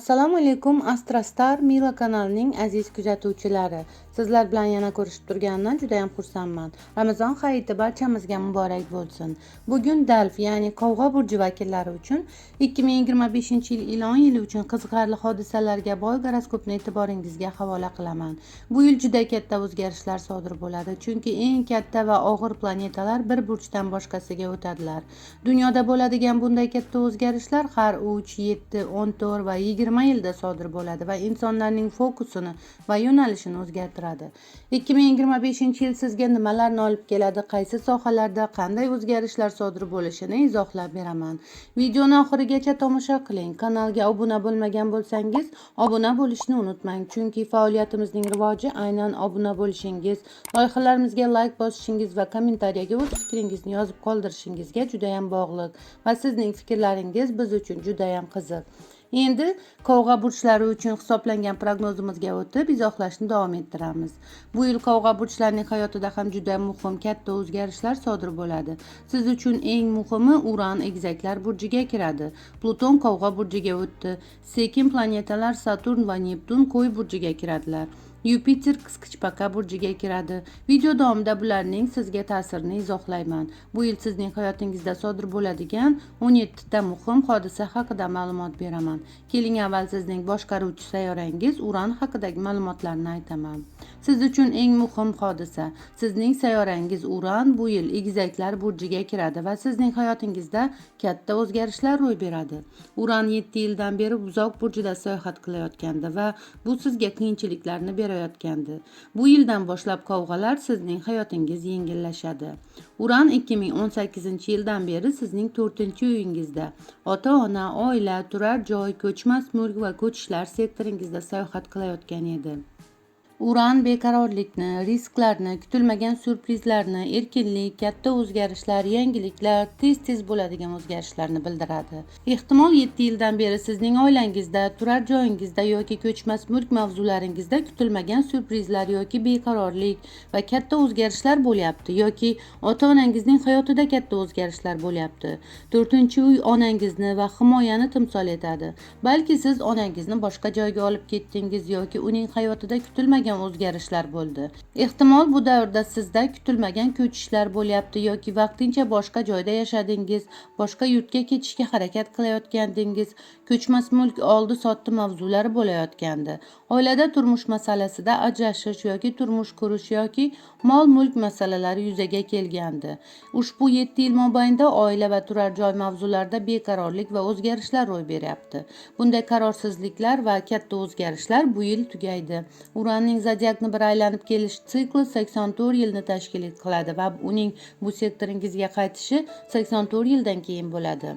Assalomu alaykum Astrastar Mila kanalining aziz kuzatuvchilari. Sizlar bilan yana ko'rishib turganimdan juda ham xursandman. Ramazon hayiti barchamizga muborak bo'lsin. Bugun Dalf, ya'ni Qovg'a burji vakillari uchun 2025-yil Ilon yili uchun qiziqarli hodisalarga boy goroskopni e'tiboringizga havola qilaman. Bu yil juda katta o'zgarishlar sodir bo'ladi, chunki eng katta va og'ir planetalar bir burchdan boshqasiga o'tadilar. Dunyoda bo'ladigan bunday katta o'zgarishlar har 3, 7, 14 va 20 yilda sodir bo'ladi va insonlarning fokusini va yo'nalishini o'zgartiradi. 2025-yil sizga nimalarni olib keladi, qaysi sohalarda qanday o'zgarishlar sodir bo'lishini izohlab beraman. Videoni oxirigacha tomosha qiling. Kanalga obuna bo'lmagan bo'lsangiz, obuna bo'lishni unutmang, chunki faoliyatimizning rivoji aynan obuna bo'lishingiz, loyihalarimizga like bosishingiz va kommentariyaga o'z fikringizni yozib qoldirishingizga juda ham bog'liq va sizning fikrlaringiz biz uchun juda ham qiziq. Endi Qovg'a burchlari uchun hisoblangan prognozimizga o'tib izohlashni davom ettiramiz. Bu yil Qovg'a burchlarining hayotida ham juda muhim katta o'zgarishlar sodir bo'ladi. Siz uchun eng muhimi Uran egizaklar burjiga kiradi. Pluton Qovg'a burjiga o'tdi. Sekin planetalar Saturn va Neptun Qo'y burjiga kiradilar. Yupiter Qisqichbaqa burjiga kiradi. Video davomida bularning sizga ta'sirini izohlayman. Bu yil sizning hayotingizda sodir bo'ladigan 17 ta muhim hodisa haqida ma'lumot beraman. Keling, avval sizning boshqaruvchi sayyorangiz Uran haqidagi ma'lumotlarni aytaman. Siz uchun eng muhim hodisa. Sizning sayyorangiz Uran bu yil egizaklar burjiga kiradi va sizning hayotingizda katta o'zgarishlar ro'y beradi. Uran 7 yildan beri Buzoq burjida sayohat qilayotgandi va bu sizga qiyinchiliklarni berayotgandi. Bu yildan boshlab qovg'alar sizning hayotingiz yengillashadi. Uran 2018-yildan beri sizning 4-uyingizda ota-ona, oila, turar joy, ko'chmas mulk va ko'chishlar sektoringizda sayohat qilayotgan edi. Uran beqarorlikni, risklarni, kutilmagan surprizlarni, erkinlik, katta o'zgarishlar, yangiliklar, tez bo'ladigan o'zgarishlarni bildiradi. Ehtimol 7 yildan beri sizning oilangizda, turar joyingizda yoki ko'chmas mulk mavzularingizda kutilmagan surprizlar yoki beqarorlik va katta o'zgarishlar bo'lyapti yoki ota-onangizning hayotida katta o'zgarishlar bo'lyapti. 4-uy onangizni va himoyani timsol etadi. Balki siz onangizni boshqa joyga olib ketdingiz yoki uning hayotida kutilmagan o'zgarishlar bo'ldi. Ehtimol bu davrda sizda kutilmagan ko'chishlar bo'lyapti yoki vaqtincha boshqa joyda yashadingiz, boshqa yurtga ketishga harakat qilayotgandingiz, ko'chmas mulk oldi-sotdi mavzulari bo'layotgandi. Oilada turmush masalasida ajrashish yoki turmush qurish yoki mol-mulk masalalari yuzaga kelgandi. Ushbu 7 yil mobaynida oila va turar joy mavzularida beqarorlik va o'zgarishlar ro'y beryapti. Bunday qarorsizliklar va katta o'zgarishlar bu yil tugaydi. Uranning zodiakni bir aylanib kelish sikli 84 yilni tashkil qiladi va uning bu sektoringizga qaytishi 84 yildan keyin bo'ladi.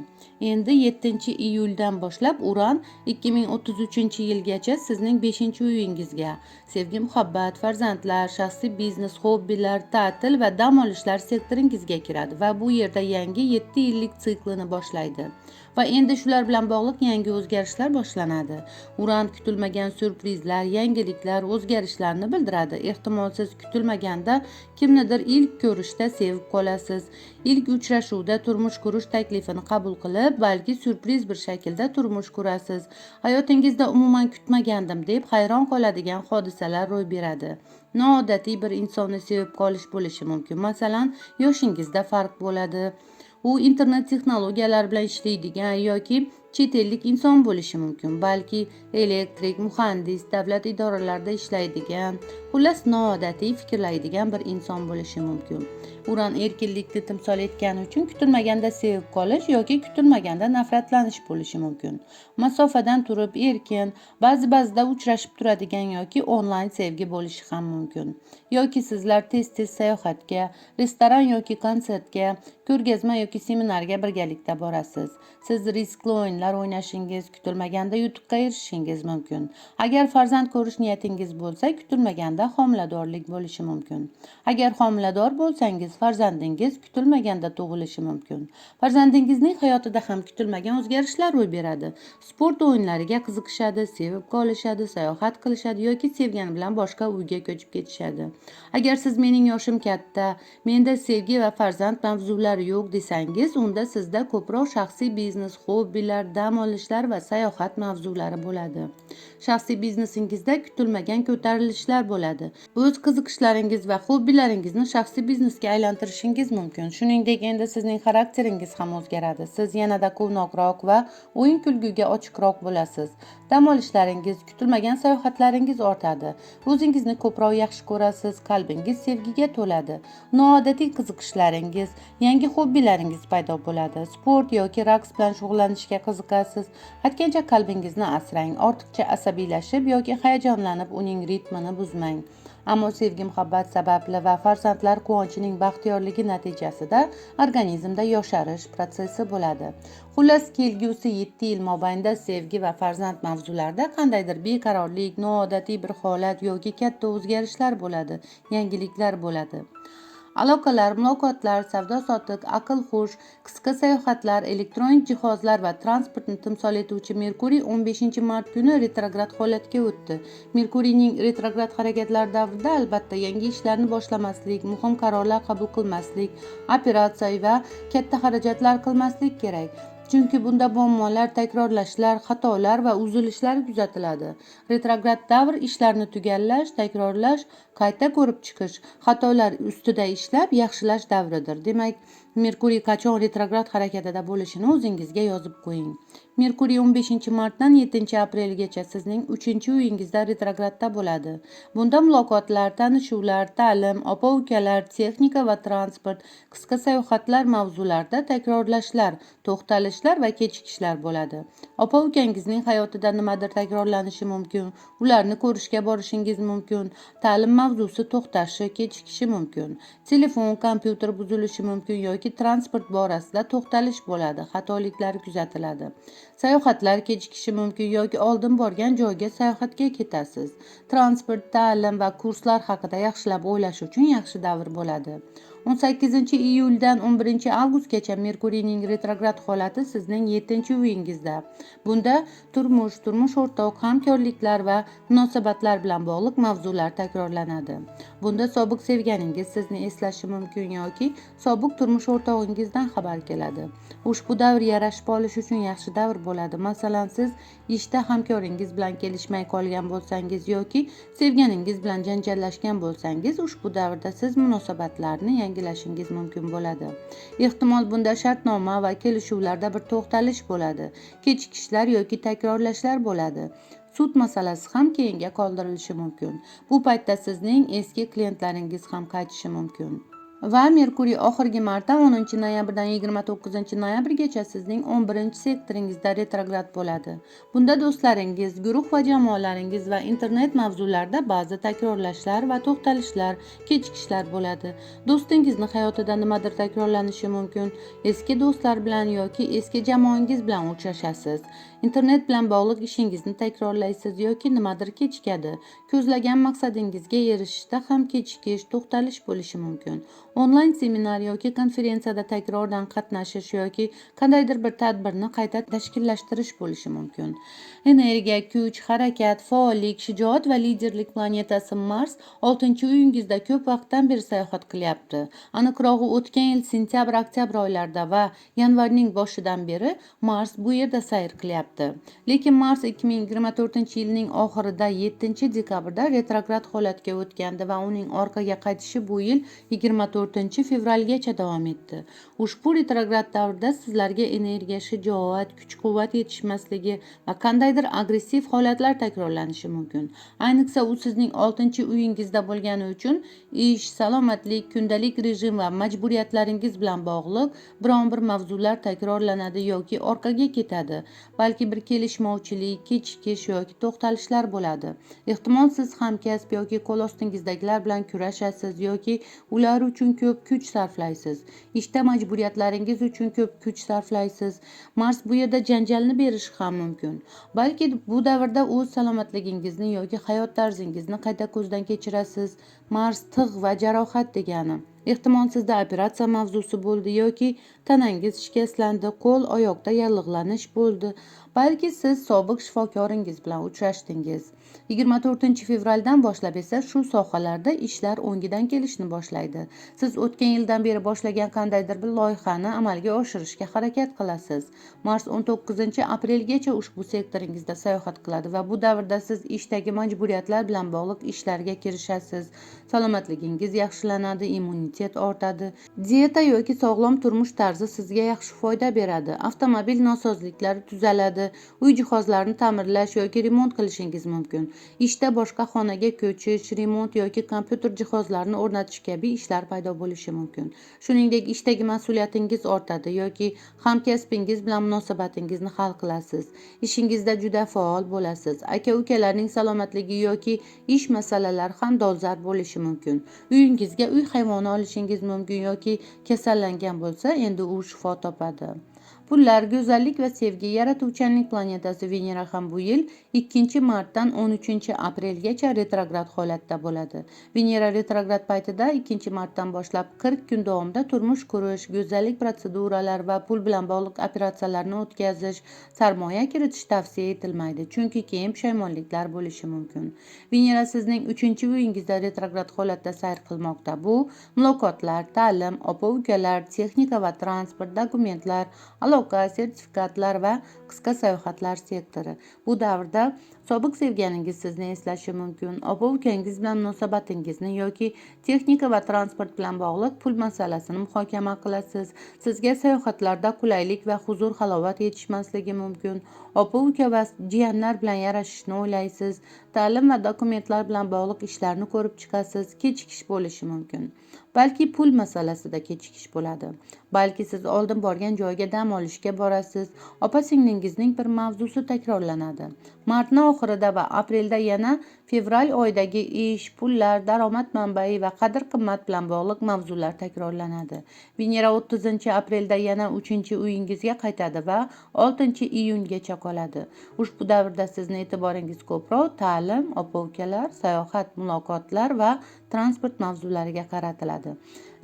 Endi 7-iyuldan boshlab Uran 2033-yilgacha sizning 5-uyingizga, sevgi, muhabbat, farzandlar, shaxsiy biznes, hobbilar, ta'til va dam olishlar sektoringizga kiradi va bu yerda yangi 7 yillik siklini boshlaydi. Va endi shular bilan bog'liq yangi o'zgarishlar boshlanadi. Uran kutilmagan surprizlar, yangiliklar, o'zgarishlarni bildiradi. Ehtimol siz kutilmaganda kimnidir ilk ko'rishda sevib qolasiz. Ilk uchrashuvda turmush qurish taklifini qabul qilib, balki surpriz bir shaklda turmush qurasiz. Hayotingizda umuman kutmagandim deb hayron qoladigan hodisalar ro'y beradi. Noodatiy bir insonni sevib qolish bo'lishi mumkin. Masalan, yoshingizda farq bo'ladi. U internet texnologiyalari bilan ishlaydigan yoki chet ellik inson bo'lishi mumkin. Balki elektrik, muhandis, davlat idoralarida ishlaydigan, xullas noodatiy fikrlaydigan bir inson bo'lishi mumkin. Uran erkinlikni timsol etgani uchun kutilmaganda sevib qolish yoki kutilmaganda nafratlanish bo'lishi mumkin. Masofadan turib erkin, ba'zida uchrashib turadigan yoki onlayn sevgi bo'lishi ham mumkin. Yoki sizlar tez sayohatga, restoran yoki konsertga, ko'rgazma yoki seminarga birgalikda borasiz. Siz riskli o'yinlar o'ynashingiz, kutilmaganda yutuqqa erishishingiz mumkin. Agar farzand ko'rish niyatingiz bo'lsa, kutilmaganda jarayonida homiladorlik bo'lishi mumkin. Agar homilador bo'lsangiz, farzandingiz kutilmaganda tug'ilishi mumkin. Farzandingizning hayotida ham kutilmagan o'zgarishlar ro'y beradi. Sport o'yinlariga qiziqishadi, sevib qolishadi, sayohat qilishadi yoki sevgani bilan boshqa uyga ko'chib ketishadi. Agar siz mening yoshim katta, menda sevgi va farzand mavzulari yo'q desangiz, unda sizda ko'proq shaxsiy biznes, hobbilar, dam olishlar va sayohat mavzulari bo'ladi. Shaxsiy biznesingizda kutilmagan ko'tarilishlar bo'ladi. O'z qiziqishlaringiz va hobbilaringizni shaxsiy biznesga aylantirishingiz mumkin. Shuningdek, endi sizning xarakteringiz ham o'zgaradi. Siz yanada quvnoqroq va o'yin-kulguga ochiqroq bo'lasiz. Dam olishlaringiz, kutilmagan sayohatlaringiz ortadi. O'zingizni ko'proq yaxshi ko'rasiz, qalbingiz sevgiga to'ladi. Noodatiy qiziqishlaringiz, yangi hobbilaringiz paydo bo'ladi. Sport yoki raqs bilan shug'ullanishga qiziqasiz. Aytgancha qalbingizni asrang. Ortiqcha asabiylashib yoki hayajonlanib uning ritmini buzmang. Ammo sevgi muhabbat sababli va farzandlar quvonchining baxtiyorligi natijasida organizmda yosharish prosessi bo'ladi. Xullas, kelgusi 7 yil mobaynida sevgi va farzand mavzularida qandaydir beqarorlik, noodatiy bir holat yoki katta o'zgarishlar bo'ladi, yangiliklar bo'ladi. Aloqalar, muloqotlar, savdo-sotiq, aql-hush, qisqa sayohatlar, elektronik jihozlar va transportni timsol etuvchi Merkuriy 15-mart kuni retrograd holatga o'tdi. Merkuriyning retrograd harakatlari davrida albatta yangi ishlarni boshlamaslik, muhim qarorlar qabul qilmaslik, operatsiya va katta xarajatlar qilmaslik kerak. Chunki bunda muammolar, takrorlashlar, xatolar va uzilishlar kuzatiladi. Retrograd davr ishlarni tugallash, takrorlash, qayta ko'rib chiqish, xatolar ustida ishlab yaxshilash davridir. Demak, Merkuriy qachon retrograd harakatida bo'lishini o'zingizga yozib qo'ying. Merkuriy 15-martdan 7-aprelgacha sizning 3-uyingizda retrogradda bo'ladi. Bunda muloqotlar, tanishuvlar, ta'lim, opa-ukalar, texnika va transport, qisqa sayohatlar mavzularida takrorlashlar, to'xtalishlar va kechikishlar bo'ladi. Opa-ukangizning hayotida nimadir takrorlanishi mumkin, ularni ko'rishga borishingiz mumkin, ta'lim mavzusi to'xtashi, kechikishi mumkin. Telefon, kompyuter buzilishi mumkin yoki transport borasida to'xtalish bo'ladi, xatoliklar kuzatiladi. Sayohatlar kechikishi mumkin yoki oldin borgan joyga sayohatga ketasiz. Transport, ta'lim va kurslar haqida yaxshilab o'ylash uchun yaxshi davr bo'ladi. 18-iyuldan 11-avgustgacha Merkuriyning retrograd holati sizning 7-uyingizda. Bunda turmush o'rtoq, hamkorliklar va munosabatlar bilan bog'liq mavzular takrorlanadi. Bunda sobiq sevganingiz sizni eslashi mumkin yoki sobiq turmush o'rtog'ingizdan xabar keladi. Ushbu davr yarashib olish uchun yaxshi davr bo'ladi. Masalan, siz ishda hamkoringiz bilan kelishmay qolgan bo'lsangiz yoki sevganingiz bilan janjallashgan bo'lsangiz, ushbu davrda siz munosabatlarni yangilashingiz mumkin bo'ladi. Ehtimol bunda shartnoma va kelishuvlarda bir to'xtalish bo'ladi. Kechikishlar yoki takrorlashlar bo'ladi. Sud masalasi ham keyinga qoldirilishi mumkin. Bu paytda sizning eski klientlaringiz ham qaytishi mumkin. Va Merkuriy oxirgi marta 10-noyabrdan 29-noyabrgacha sizning 11-sektoringizda retrograd bo'ladi. Bunda do'stlaringiz, guruh va jamoalaringiz va internet mavzularida ba'zi takrorlashlar va to'xtalishlar, kechikishlar bo'ladi. Do'stingizni hayotida nimadir takrorlanishi mumkin. Eski do'stlar bilan yoki eski jamoangiz bilan uchrashasiz. Internet bilan bog'liq ishingizni takrorlaysiz yoki nimadir kechikadi. Ko'zlagan maqsadingizga erishishda ham kechikish, to'xtalish bo'lishi mumkin. Onlayn seminar yoki konferensiyada takrordan qatnashish yoki qandaydir bir tadbirni qayta tashkillashtirish bo'lishi mumkin. Energiya, kuch, harakat, faollik, shijoat va liderlik planetasi Mars 6-uyingizda ko'p vaqtdan beri sayohat qilyapti. Aniqrog'i o'tgan yil sentyabr-oktyabr oylarida va yanvarning boshidan beri Mars bu yerda sayr qilyapti. Lekin Mars 2024-yilning oxirida 7-dekabrda retrograd holatga o'tgandi va uning orqaga qaytishi bu yil 24-fevralgacha davom etdi. Ushbu retrograd davrida sizlarga energiya, shijoat, kuch-quvvat yetishmasligi va qandaydir agressiv holatlar takrorlanishi mumkin. Ayniqsa u sizning 6-uyingizda bo'lgani uchun ish, salomatlik, kundalik rejim va majburiyatlaringiz bilan bog'liq biron bir mavzular takrorlanadi yoki orqaga ketadi. Balki bir kelishmovchilik, kechikish yoki to'xtalishlar bo'ladi. Ehtimol siz hamkasb yoki qo'l ostingizdagilar bilan kurashasiz yoki ular uchun ko'p kuch sarflaysiz. Ishda majburiyatlaringiz uchun ko'p kuch sarflaysiz. Mars bu yerda janjalni berishi ham mumkin. Balki bu davrda o'z salomatligingizni yoki hayot tarzingizni qayta ko'zdan kechirasiz. Mars tig' va jarohat degani. Ehtimol sizda operatsiya mavzusi bo'ldi yoki tanangiz shikastlandi, qo'l, oyoqda yallig'lanish bo'ldi. Balki siz sobiq shifokoringiz bilan uchrashdingiz. 24 fevraldan boshlab esa shu sohalarda ishlar o'ngidan kelishni boshlaydi. Siz o'tgan yildan beri boshlagan qandaydir bir loyihani amalga oshirishga harakat qilasiz. Mars 19 aprelgacha ushbu sektoringizda sayohat qiladi va bu davrda siz ishdagi majburiyatlar bilan bog'liq ishlarga kirishasiz. Salomatligingiz yaxshilanadi, immunitet ortadi. Dieta yoki sog'lom turmush tarzi sizga yaxshi foyda beradi. Avtomobil nosozliklari tuzaladi. Uy jihozlarini ta'mirlash yoki remont qilishingiz mumkin. Ishda boshqa xonaga ko'chish, remont yoki kompyuter jihozlarini o'rnatish kabi ishlar paydo bo'lishi mumkin. Shuningdek, ishdagi mas'uliyatingiz ortadi yoki hamkasbingiz bilan munosabatingizni hal qilasiz. Ishingizda juda faol bo'lasiz. Aka-ukalarning salomatligi yoki ish masalalari ham dolzarb bo'lishi mumkin. Uyingizga uy hayvoni olishingiz mumkin yoki kasallangan bo'lsa, endi u shifo topadi. Pullar, go'zallik va sevgi, yaratuvchanlik planetasi Venera ham bu yil 2-martdan 13-aprelgacha retrograd holatda bo'ladi. Venera retrograd paytida 2-martdan boshlab 40 kun davomida turmush qurish, go'zallik protseduralari va pul bilan bog'liq operatsiyalarni o'tkazish, sarmoya kiritish tavsiya etilmaydi, chunki keyin pushaymonliklar bo'lishi mumkin. Venera sizning 3-uyingizda retrograd holatda sayr qilmoqda. Bu muloqotlar, ta'lim, opa-ukalar, texnika va transport, dokumentlar, aloqa, sertifikatlar va qisqa sayohatlar sektori. Bu davrda sobiq sevganingiz sizni eslashi mumkin. Opa-ukangiz bilan munosabatingizni yoki texnika va transport bilan bog'liq pul masalasini muhokama qilasiz. Sizga sayohatlarda qulaylik va huzur, halovat yetishmasligi mumkin. Opa-uka va jiyanlar bilan yarashishni o'ylaysiz. Ta'lim va dokumentlar bilan bog'liq ishlarni ko'rib chiqasiz. Kechikish bo'lishi mumkin. Balki pul masalasida kechikish bo'ladi. Balki siz oldin borgan joyga dam olishga borasiz. Opa-singlingizning bir mavzusi takrorlanadi. Martning oxirida va aprelda yana fevral oyidagi ish, pullar, daromad manbai va qadr-qimmat bilan bog'liq mavzular takrorlanadi. Venera 30-aprelda yana 3-uyingizga qaytadi va 6-iyungacha qoladi. Ushbu davrda sizning e'tiboringiz ko'proq ta'lim, opa-ukalar, sayohat, muloqotlar va transport mavzulariga qaratiladi.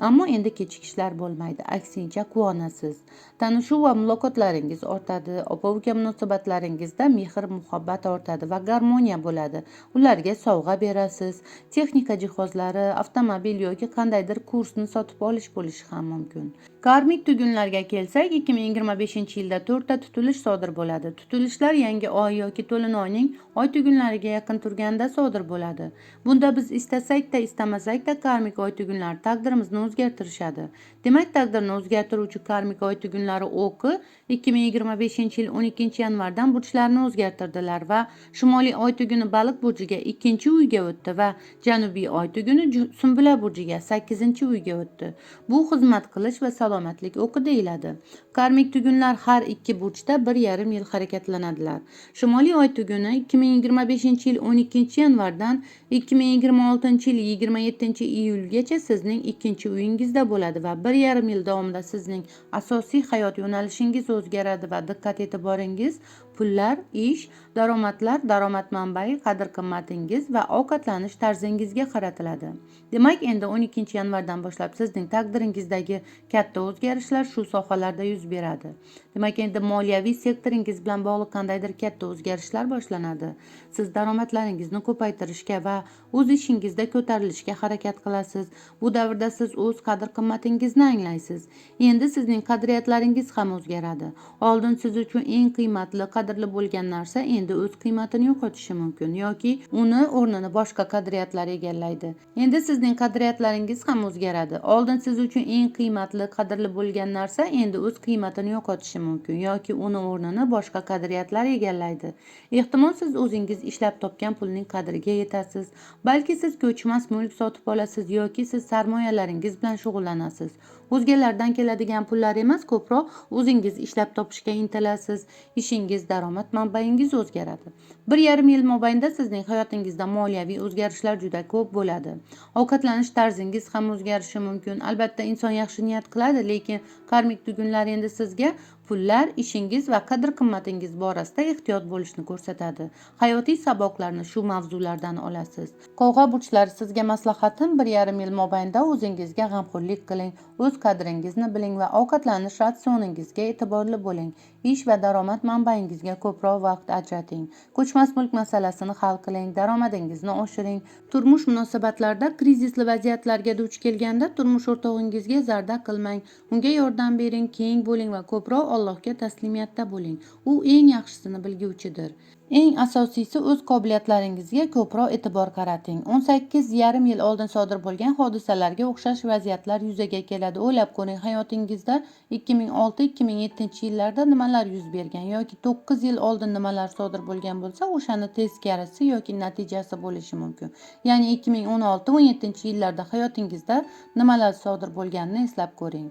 Ammo endi kechikishlar bo'lmaydi, aksincha quvonasiz. Tanishuv va muloqotlaringiz ortadi, opa-uka munosabatlaringizda mehr, muhabbat ortadi va garmoniya bo'ladi. Ularga sovg'a berasiz. Texnika jihozlari, avtomobil yoki qandaydir kursni sotib olish bo'lishi ham mumkin. Karmik tugunlarga kelsak, 2025-yilda 4 ta tutilish sodir bo'ladi. Tutilishlar yangi oy yoki to'lin oyning oy tugunlariga yaqin turganda sodir bo'ladi. Bunda biz istasak-da, istamasak-da karmik oy tugunlari taqdirimizni o'zgartirishadi. Demak, taqdirni o'zgartiruvchi karmik oy tugunlari o'qi 2025-yil 12-yanvardan burchlarni o'zgartirdilar va shimoliy oy tuguni Baliq burjiga 2-uyga o'tdi va janubiy oy tuguni Sumbula burjiga 8-uyga o'tdi. Bu xizmat qilish va salomatlik o'qi deyiladi. Karmik tugunlar har ikki burchda 1,5 yil harakatlanadilar. Shimoliy oy tuguni 2025-yil 12-yanvardan 2026-yil 27-iyulgacha sizning 2-uyingizda bo'ladi va 1,5 yil davomida sizning asosiy hayot yo'nalishingiz o'zgaradi va diqqat e'tiboringiz pullar, ish, daromadlar, daromad manbai, qadr-qimmatingiz va ovqatlanish tarzingizga qaratiladi. Demak, endi 12-yanvardan boshlab sizning taqdiringizdagi katta o'zgarishlar shu sohalarda yuz beradi. Demak, endi moliyaviy sektoringiz bilan bog'liq qandaydir katta o'zgarishlar boshlanadi. Siz daromadlaringizni ko'paytirishga va o'z ishingizda ko'tarilishga harakat qilasiz. Bu davrda siz o'z qadr-qimmatingizni anglaysiz. Endi sizning qadriyatlaringiz ham o'zgaradi. Oldin siz uchun eng qiymatli, qadrli bo'lgan narsa endi o'z qiymatini yo'qotishi mumkin yoki uni o'rnini boshqa qadriyatlar egallaydi. Endi sizning qadriyatlaringiz ham o'zgaradi. Oldin siz uchun eng qiymatli, qadrli bo'lgan narsa endi o'z qiymatini yo'qotishi mumkin yoki uni o'rnini boshqa qadriyatlar egallaydi. Ehtimol siz o'zingiz ishlab topgan pulning qadriga yetasiz. Balki siz ko'chmas mulk sotib olasiz yoki siz sarmoyalaringiz bilan shug'ullanasiz. O'zgalardan keladigan pullar emas, ko'proq o'zingiz ishlab topishga intilasiz. Ishingiz, daromad manbaingiz o'zgaradi. 1,5 yil mobaynida sizning hayotingizda moliyaviy o'zgarishlar juda ko'p bo'ladi. Ovqatlanish tarzingiz ham o'zgarishi mumkin. Albatta, inson yaxshi niyat qiladi, lekin karmik tugunlar endi sizga pullar, ishingiz va qadr-qimmatingiz borasida ehtiyot bo'lishni ko'rsatadi. Hayotiy saboqlarni shu mavzulardan olasiz. Qovg'a burchlari, sizga maslahatim 1,5 yil mobaynida o'zingizga g'amxo'rlik qiling, o'z qadringizni biling va ovqatlanish ratsioningizga e'tiborli bo'ling. Ish va daromad manbaingizga ko'proq vaqt ajrating. Ko'chmas mulk masalasini hal qiling, daromadingizni oshiring. Turmush munosabatlarida krizisli vaziyatlarga duch kelganda turmush o'rtog'ingizga zarda qilmang, unga yordam bering, keng bo'ling va ko'proq Allohga taslimiyatda bo'ling. U eng yaxshisini bilguvchidir. Eng asosiysi, o'z qobiliyatlaringizga ko'proq e'tibor qarating. 18,5 yil oldin sodir bo'lgan hodisalarga o'xshash vaziyatlar yuzaga keladi. O'ylab ko'ring, hayotingizda 2006-2007 yillarda nimalar yuz bergan yoki 9 yil oldin nimalar sodir bo'lgan bo'lsa, o'shani teskarisi yoki natijasi bo'lishi mumkin. Ya'ni 2016-17 yillarda hayotingizda nimalar sodir bo'lganini eslab ko'ring.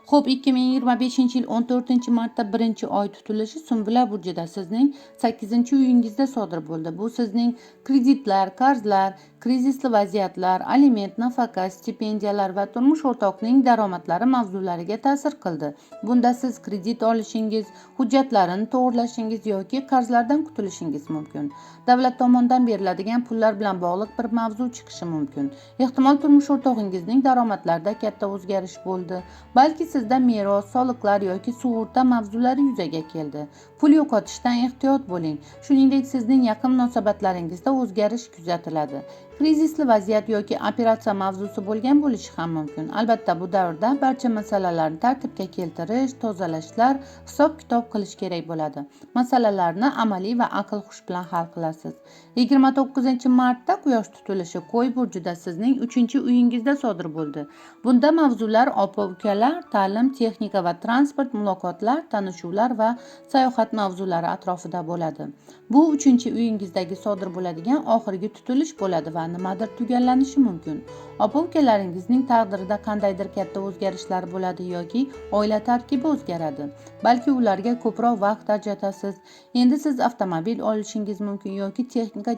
Xo'p, 2025-yil 14-martda birinchi oy tutilishi Sumbula burjida sizning 8-uyingizda sodir bo'ldi. Bu sizning kreditlar, qarzlar, krizisli vaziyatlar, aliment, nafaqa, stipendiyalar va turmush o'rtoqning daromadlari mavzulariga ta'sir qildi. Bunda siz kredit olishingiz, hujjatlarini to'g'irlashingiz yoki qarzlardan qutulishingiz mumkin. Davlat tomonidan beriladigan pullar bilan bog'liq bir mavzu chiqishi mumkin. Ehtimol turmush o'rtog'ingizning daromadlarida katta o'zgarish bo'ldi. Balki sizda meros, soliqlar yoki sug'urta mavzulari yuzaga keldi. Pul yo'qotishdan ehtiyot bo'ling. Shuningdek, sizning yaqin munosabatlaringizda o'zgarish kuzatiladi. Krizisli vaziyat yoki operatsiya mavzusi bo'lgan bo'lishi ham mumkin. Albatta, bu davrda barcha masalalarni tartibga keltirish, tozalashlar, hisob-kitob qilish kerak bo'ladi. Masalalarni amaliy va aql hush bilan hal qilasiz. 29-martda Quyosh tutilishi Qo'y burjida sizning 3-uyingizda sodir bo'ldi. Bunda mavzular opa-ukalar, ta'lim, texnika va transport, muloqotlar, tanishuvlar va sayohat mavzulari atrofida bo'ladi. Bu 3-uyingizdagi sodir bo'ladigan oxirgi tutilish bo'ladi va nimadir tugallanishi mumkin. Opa-ukalaringizning taqdirida qandaydir katta o'zgarishlar bo'ladi yoki oila tarkibi o'zgaradi. Balki ularga ko'proq vaqt ajratasiz. Endi siz avtomobil olishingiz mumkin yoki texnika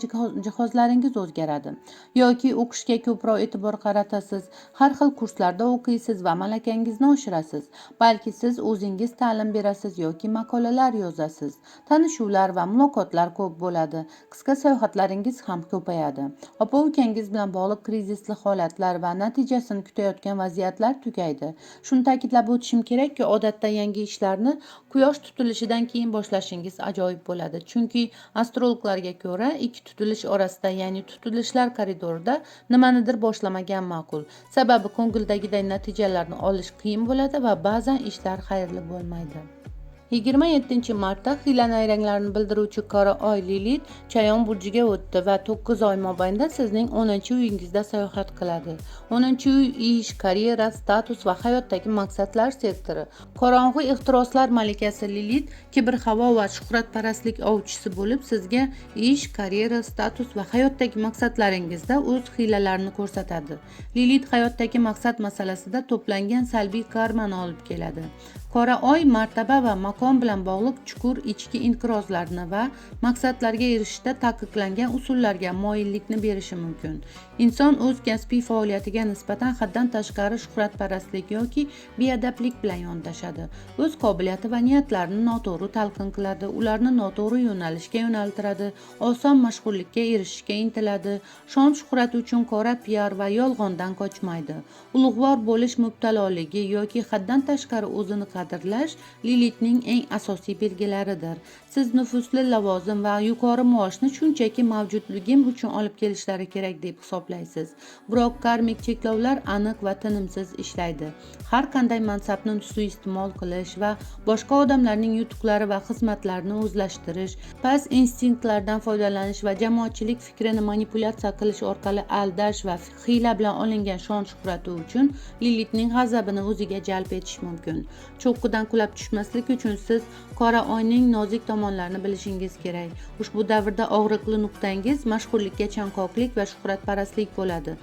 jihozlaringiz o'zgaradi. Yoki o'qishga ko'proq e'tibor qaratasiz. Har xil kurslarda o'qiysiz va malakangizni oshirasiz. Balki siz o'zingiz ta'lim berasiz yoki maqolalar yozasiz. Tanishuvlar va muloqotlar ko'p bo'ladi. Qisqa sayohatlaringiz ham ko'payadi. Opa-ukangiz bilan bog'liq krizisli holatlar va natijasini kutayotgan vaziyatlar tugaydi. Shuni ta'kidlab o'tishim kerakki, odatda yangi ishlarni Quyosh tutilishidan keyin boshlashingiz ajoyib bo'ladi. Chunki astrologlarga ko'ra, ikki tutilish orasida, ya'ni tutilishlar koridorida nimanidir boshlamagan ma'qul. Sababi ko'ngildagiday natijalarni olish qiyin bo'ladi va ba'zan ishlar xayrli bo'lmaydi. 27-martda xiyla-nayranglarni bildiruvchi qora oy Lilit Chayon burjiga o'tdi va 9 oy mobaynida sizning 10-uyingizda sayohat qiladi. 10-uy ish, karyera, status va hayotdagi maqsadlar sektori. Qorong'u ehtiroslar malikasi Lilit kibr-havo va shuhratparastlik ovchisi bo'lib, sizga ish, karyera, status va hayotdagi maqsadlaringizda o'z hiylalarini ko'rsatadi. Lilit hayotdagi maqsad masalasida to'plangan salbiy karmani olib keladi. Qora oy martaba va maqom bilan bog'liq chuqur ichki inqirozlarni va maqsadlarga erishishda taqiqlangan usullarga moyillikni berishi mumkin. Inson o'z kasbiy faoliyatiga nisbatan haddan tashqari shuhratparastlik yoki beadablik bilan yondashadi. O'z qobiliyati va niyatlarini noto'g'ri talqin qiladi, ularni noto'g'ri yo'nalishga yo'naltiradi, oson mashhurlikka erishishga intiladi, shon-shuhrat uchun qora PR va yolg'ondan qochmaydi. Ulug'vor bo'lish mubtaloligi yoki haddan tashqari o'zini qadrlash Lilitning eng asosiy belgilaridir. Siz nufuzli lavozim va yuqori maoshni shunchaki mavjudligim uchun olib kelishlari kerak deb hisoblaysiz. Biroq karmik cheklovlar aniq va tinimsiz ishlaydi. Har qanday mansabni suiiste'mol qilish va boshqa odamlarning yutuqlari va xizmatlarini o'zlashtirish, past instinktlardan foydalanish va jamoatchilik fikrini manipulyatsiya qilish orqali aldash va hiyla bilan olingan shon-shuhrati uchun Lilitning g'azabini o'ziga jalb etish mumkin. cho'qqidan qulab tushmaslik uchun siz qora oyning nozik tomonlarini bilishingiz kerak. Ushbu davrda og'riqli nuqtangiz mashhurlikka chanqoqlik va shuhratparastlik bo'ladi.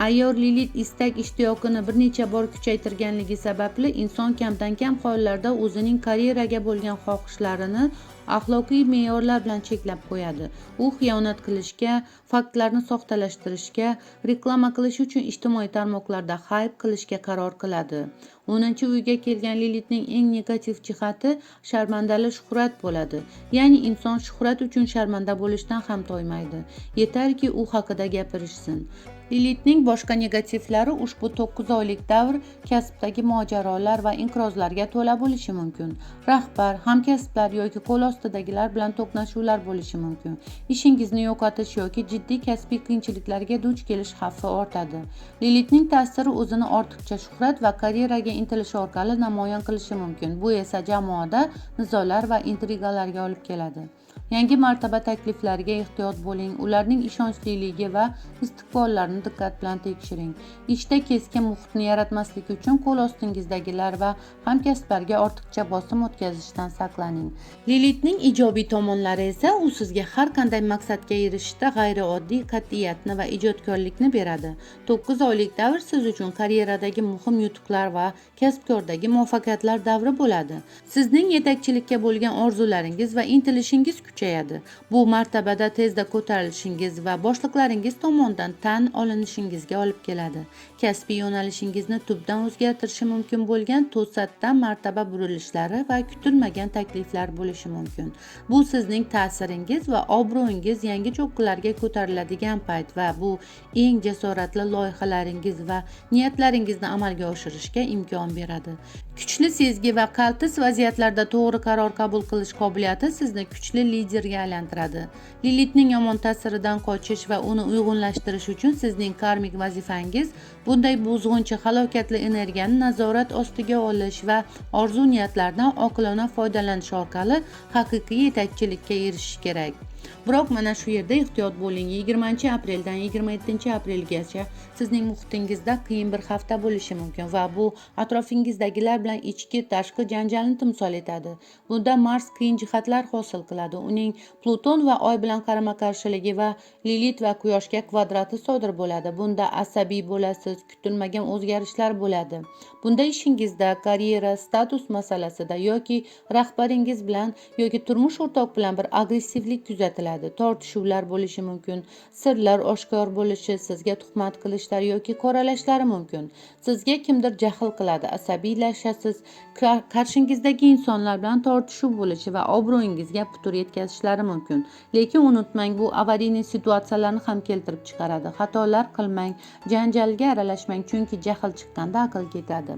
Ayyor Lilit istak ishtiyoqini bir necha bor kuchaytirganligi sababli inson kamdan kam hollarda o'zining karyeraga bo'lgan xohishlarini axloqiy me'yorlar bilan cheklab qo'yadi. U xiyonat qilishga, faktlarni soxtalashtirishga, reklama qilish uchun ijtimoiy tarmoqlarda hayp qilishga qaror qiladi. 10-uyga kelgan Lilitning eng negativ jihati sharmandali shuhrat bo'ladi. Ya'ni inson shuhrat uchun sharmanda bo'lishdan ham toymaydi. Yetarki u haqida gapirishsin. Lilitning boshqa negativlari ushbu 9 oylik davr kasbdagi mojarolar va inqirozlarga to'la bo'lishi mumkin. Rahbar, hamkasblar yoki qo'l ostidagilar bilan to'qnashuvlar bo'lishi mumkin. Ishingizni yo'qotish yoki jiddiy kasbiy qiyinchiliklarga duch kelish xavfi ortadi. Lilitning ta'siri o'zini ortiqcha shuhrat va karyeraga intilish orqali namoyon qilishi mumkin. Bu esa jamoada nizolar va intrigalarga olib keladi. Yangi martaba takliflariga ehtiyot bo'ling. Ularning ishonchliligi va istiqbollarini diqqat bilan tekshiring. Ishda keskin muhitni yaratmaslik uchun qo'l ostingizdagilar va hamkasblarga ortiqcha bosim o'tkazishdan saqlaning. Lilitning ijobiy tomonlari esa u sizga har qanday maqsadga erishishda g'ayrioddiy qat'iyatni va ijodkorlikni beradi. 9 oylik davr siz uchun karyeradagi muhim yutuqlar va kasbkordagi muvaffaqiyatlar davri bo'ladi. Sizning yetakchilikka bo'lgan orzularingiz va intilishingiz kuchayadi. Bu martabada tezda ko'tarilishingiz va boshliqlaringiz tomonidan tan olinishingizga olib keladi. Kasbiy yo'nalishingizni tubdan o'zgartirishi mumkin bo'lgan to'satdan martaba burilishlari va kutilmagan takliflar bo'lishi mumkin. Bu sizning ta'siringiz va obro'yingiz yangi cho'qqilarga ko'tariladigan payt va bu eng jasoratli loyihalaringiz va niyatlaringizni amalga oshirishga imkon beradi. Kuchli sezgi va qaltis vaziyatlarda to'g'ri qaror qabul qilish qobiliyati sizni kuchli liderga aylantiradi. Lilitning yomon ta'siridan qochish va uni uyg'unlashtirish uchun sizning karmik vazifangiz bunday buzg'unchi halokatli energiyani nazorat ostiga olish va orzu niyatlardan oqilona foydalanish orqali haqiqiy yetakchilikka erishish kerak. Biroq mana shu yerda ehtiyot bo'ling. 20-apreldan 27-aprelgacha sizning muhitingizda qiyin bir hafta bo'lishi mumkin va bu atrofingizdagilar bilan ichki tashqi janjalni timsol etadi. Bunda Mars qiyin jihatlar hosil qiladi. Uning Pluton va Oy bilan qarama-qarshiligi va Lilit va Quyoshga kvadrati sodir bo'ladi. Bunda asabiy bo'lasiz, kutilmagan o'zgarishlar bo'ladi. Bunda ishingizda, karyera, status masalasida yoki rahbaringiz bilan yoki turmush o'rtoq bilan bir agressivlik kuzatiladi. Tortishuvlar bo'lishi mumkin, sirlar oshkor bo'lishi, sizga tuhmat qilishlari yoki qoralashlari mumkin. Sizga kimdir jahl qiladi, asabiylashasiz, qarshingizdagi insonlar bilan tortishuv bo'lishi va obro'yingizga putur yetkazishlari mumkin. Lekin unutmang, bu avariyli situatsiyalarni ham keltirib chiqaradi. Xatolar qilmang, janjalga aralashmang, chunki jahl chiqqanda aql ketadi.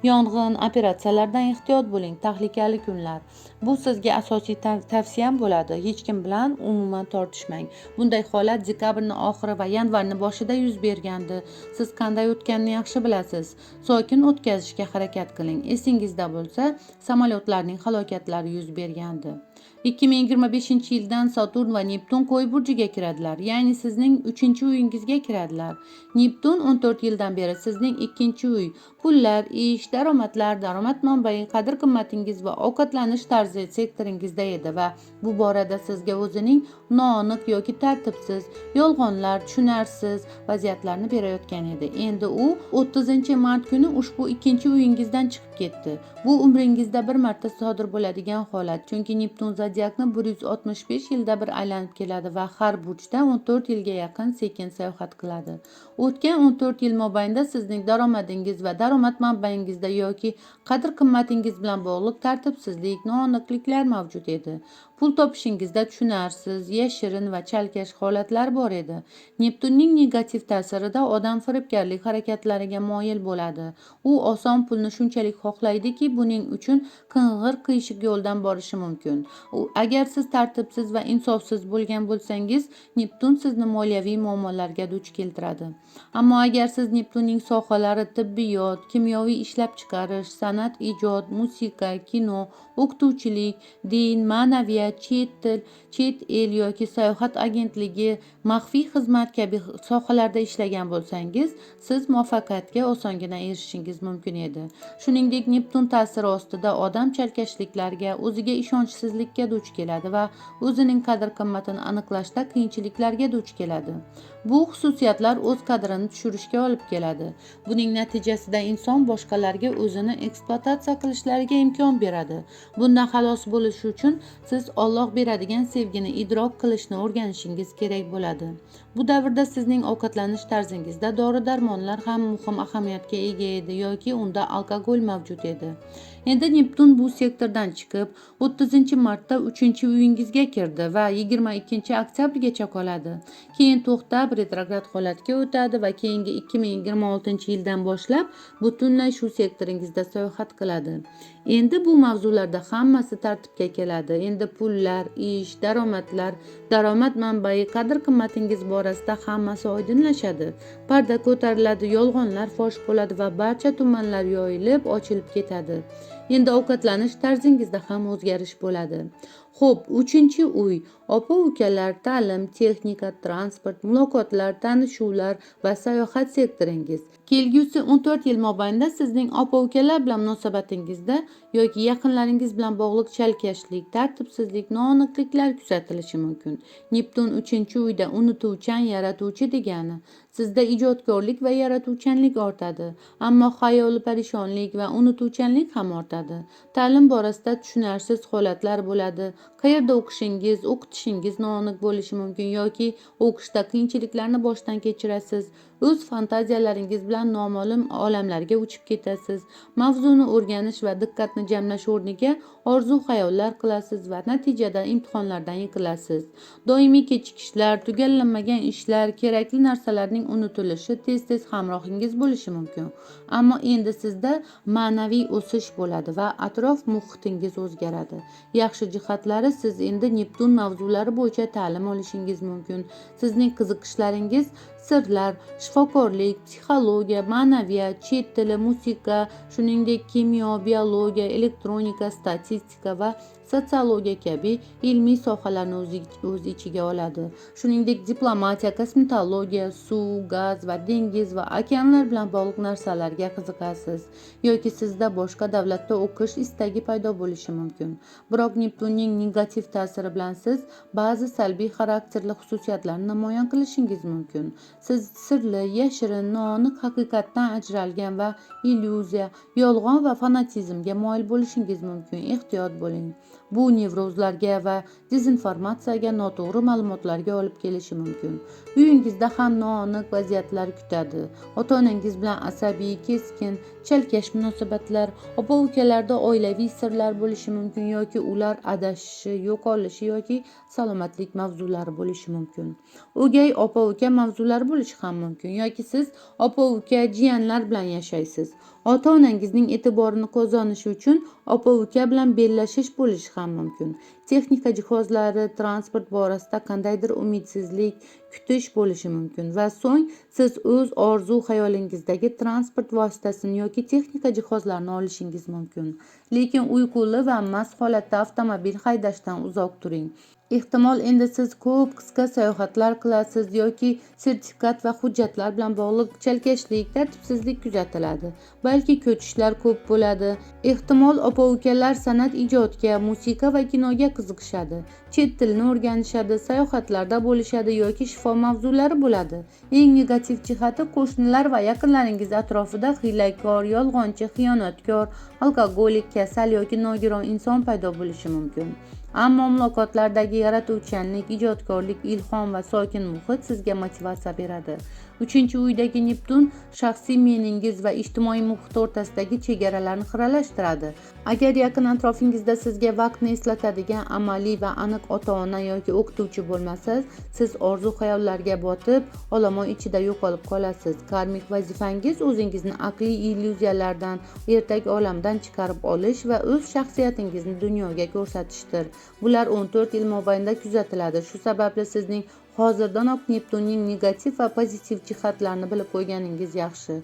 Yong'in, operatsiyalardan ehtiyot bo'ling, tahlikali kunlar. Bu sizga asosiy tavsiyam bo'ladi. Hech kim bilan umuman tortishmang. Bunday holat dekabrning oxiri va yanvarning boshida yuz bergandi. Siz qanday o'tganini yaxshi bilasiz. Sokin o'tkazishga harakat qiling. Esingizda bo'lsa, samolyotlarning halokatlari yuz bergandi. 2025-yildan Saturn va Neptun Qo'y burjiga kiradilar. Ya'ni sizning 3-uyingizga kiradilar. Neptun 14 yildan beri sizning 2-uy, pullar, ish, daromadlar, daromad manbai, qadr-qimmatingiz va ovqatlanish tarzi sektoringizda edi va bu borada sizga o'zining noaniq yoki tartibsiz, yolg'onlar, tushunarsiz vaziyatlarni berayotgan edi. Endi u 30-mart kuni ushbu 2-uyingizdan chiqib ketdi. Bu umringizda bir marta sodir bo'ladigan holat, chunki Neptun zodiakni 165 yilda bir aylanib keladi va har burchda 14 yilga yaqin sekin sayohat qiladi. O'tgan 14 yil mobaynida sizning daromadingiz va daromad manbaingizda yoki qadr-qimmatingiz bilan bog'liq tartibsizlik, noaniqliklar mavjud edi. Pul topishingizda tushunarsiz, yashirin va chalkash holatlar bor edi. Neptunning negativ ta'sirida odam firibgarlik harakatlariga moyil bo'ladi. U oson pulni shunchalik xohlaydiki, buning uchun qing'ir qiyshiq yo'ldan borishi mumkin. Agar siz tartibsiz va insofsiz bo'lgan bo'lsangiz, Neptun sizni moliyaviy muammolarga duch keltiradi. Ammo agar siz Neptunning sohalari tibbiyot, kimyoviy ishlab chiqarish, san'at san'at, ijod, musiqa, kino, o'qituvchilik, din, ma'naviyat, chet til, chet el yoki sayohat agentligi, maxfiy xizmat kabi sohalarda ishlagan bo'lsangiz, siz muvaffaqiyatga osongina erishishingiz mumkin edi. Shuningdek, Neptun ta'siri ostida odam chalkashliklarga, o'ziga ishonchsizlikka duch keladi va o'zining qadr-qimmatini aniqlashda qiyinchiliklarga duch keladi. Bu xususiyatlar o'z qadrini tushirishga olib keladi. Buning natijasida inson boshqalarga o'zini ekspluatatsiya qilishlariga imkon beradi. Bundan xalos bo'lish uchun siz Alloh beradigan sevgini idrok qilishni o'rganishingiz kerak bo'ladi. Bu davrda sizning ovqatlanish tarzingizda dori-darmonlar ham muhim ahamiyatga ega edi yoki unda alkogol mavjud edi. Endi Neptun bu sektordan chiqib, 30-martda 3-uyingizga kirdi va 22-oktyabrgacha qoladi. Keyin to'xtab retrograd holatga o'tadi va keyingi 2026-yildan boshlab butunlay shu sektoringizda sayohat qiladi. Endi bu mavzularda hammasi tartibga keladi. Endi pullar, ish, daromadlar, daromad manbai, qadr-qimmatingiz borasida hammasi oydinlashadi. Parda ko'tariladi, yolg'onlar fosh bo'ladi va barcha tumanlar yoyilib, ochilib ketadi. Endi ovqatlanish tarzingizda ham o'zgarish bo'ladi. Xo'p, 3-uy, opa-ukalar, ta'lim, texnika, transport, muloqotlar, tanishuvlar va sayohat sektoringiz. Kelgusi 14 yil mobaynida sizning opa-ukalar bilan munosabatingizda yoki yaqinlaringiz bilan bog'liq chalkashlik, tartibsizlik, noaniqliklar kuzatilishi mumkin. Neptun 3-uyda unutuvchan, yaratuvchi degani. Sizda ijodkorlik va yaratuvchanlik ortadi, ammo xayoli parishonlik va unutuvchanlik ham ortadi. Ta'lim borasida tushunarsiz holatlar bo'ladi. Qayerda o'qishingiz, o'qitishingiz noaniq bo'lishi mumkin yoki o'qishda qiyinchiliklarni boshdan kechirasiz. O'z fantaziyalaringiz bilan noma'lum olamlarga uchib ketasiz. Mavzuni o'rganish va diqqatni jamlash o'rniga orzu-xayollar qilasiz va natijada imtihonlardan yiqilasiz. Doimiy kechikishlar, tugallanmagan ishlar, kerakli narsalarning unutilishi tez-tez hamrohingiz bo'lishi mumkin. Ammo endi sizda ma'naviy o'sish bo'ladi va atrof muhitingiz o'zgaradi. Yaxshi jihatlari, siz endi Neptun mavzulari bo'yicha ta'lim olishingiz mumkin. Sizning qiziqishlaringiz sirlar, shifokorlik, psixologiya, ma'naviyat, chet tili, musiqa, shuningdek kimyo, biologiya, elektronika, statistika va sotsiologiya kabi ilmiy sohalarni o'z ichiga oladi. Shuningdek, diplomatiya, kosmetologiya, suv, gaz va dengiz va okeanlar bilan bog'liq narsalarga qiziqasiz yoki sizda boshqa davlatda o'qish istagi paydo bo'lishi mumkin. Biroq Neptunning negativ ta'siri bilan siz ba'zi salbiy xarakterli xususiyatlarni namoyon qilishingiz mumkin. Siz sirli, yashirin, noaniq haqiqatdan ajralgan va illyuziya, yolg'on va fanatizmga moyil bo'lishingiz mumkin. Ehtiyot bo'ling. Bu nevrozlarga va dezinformatsiyaga, noto'g'ri ma'lumotlarga olib kelishi mumkin. Uyingizda ham noaniq vaziyatlar kutadi. Ota-onangiz bilan asabiy, keskin, chalkash munosabatlar, opa-ukalarda oilaviy sirlar bo'lishi mumkin yoki ular adashishi, yo'qolishi yoki salomatlik mavzulari bo'lishi mumkin. O'gay opa-uka mavzulari bo'lishi ham mumkin yoki siz opa-uka, jiyanlar bilan yashaysiz. Ota-onangizning e'tiborini qozonish uchun opa-uka bilan bellashish bo'lishi ham mumkin. Texnika jihozlari, transport borasida qandaydir umidsizlik, kutish bo'lishi mumkin va so'ng siz o'z orzu-xayolingizdagi transport vositasini yoki texnika jihozlarini olishingiz mumkin. Lekin uyquli va mast holatda avtomobil haydashdan uzoq turing. Ehtimol endi siz ko'p qisqa sayohatlar qilasiz yoki sertifikat va hujjatlar bilan bog'liq chalkashlik, tartibsizlik kuzatiladi. Balki ko'chishlar ko'p bo'ladi. Ehtimol opa-ukalar san'at, ijodga, musiqa va kinoga qiziqishadi. Chet tilni o'rganishadi, sayohatlarda bo'lishadi yoki shifo mavzulari bo'ladi. Eng negativ jihati qo'shnilar va yaqinlaringiz atrofida hiylakor, yolg'onchi, xiyonatkor, alkogolik, kasal yoki nogiron inson paydo bo'lishi mumkin. Ammo muloqotlardagi yaratuvchanlik, ijodkorlik, ilhom va sokin muhit sizga motivatsiya beradi. 3-uydagi Neptun shaxsiy meningiz va ijtimoiy muhit o'rtasidagi chegaralarni xiralashtiradi. Agar yaqin atrofingizda sizga vaqtni eslatadigan amaliy va aniq ota-ona yoki o'qituvchi bo'lmasa, siz orzu-xayollarga botib, olomon ichida yo'qolib qolasiz. Karmik vazifangiz o'zingizni aqliy illyuziyalardan, ertak olamdan chiqarib olish va o'z shaxsiyatingizni dunyoga ko'rsatishdir. Bular 14 yil mobaynida kuzatiladi. Shu sababli sizning Hozirdanoq Neptunning negativ va pozitiv jihatlarini bilib qo'yganingiz yaxshi.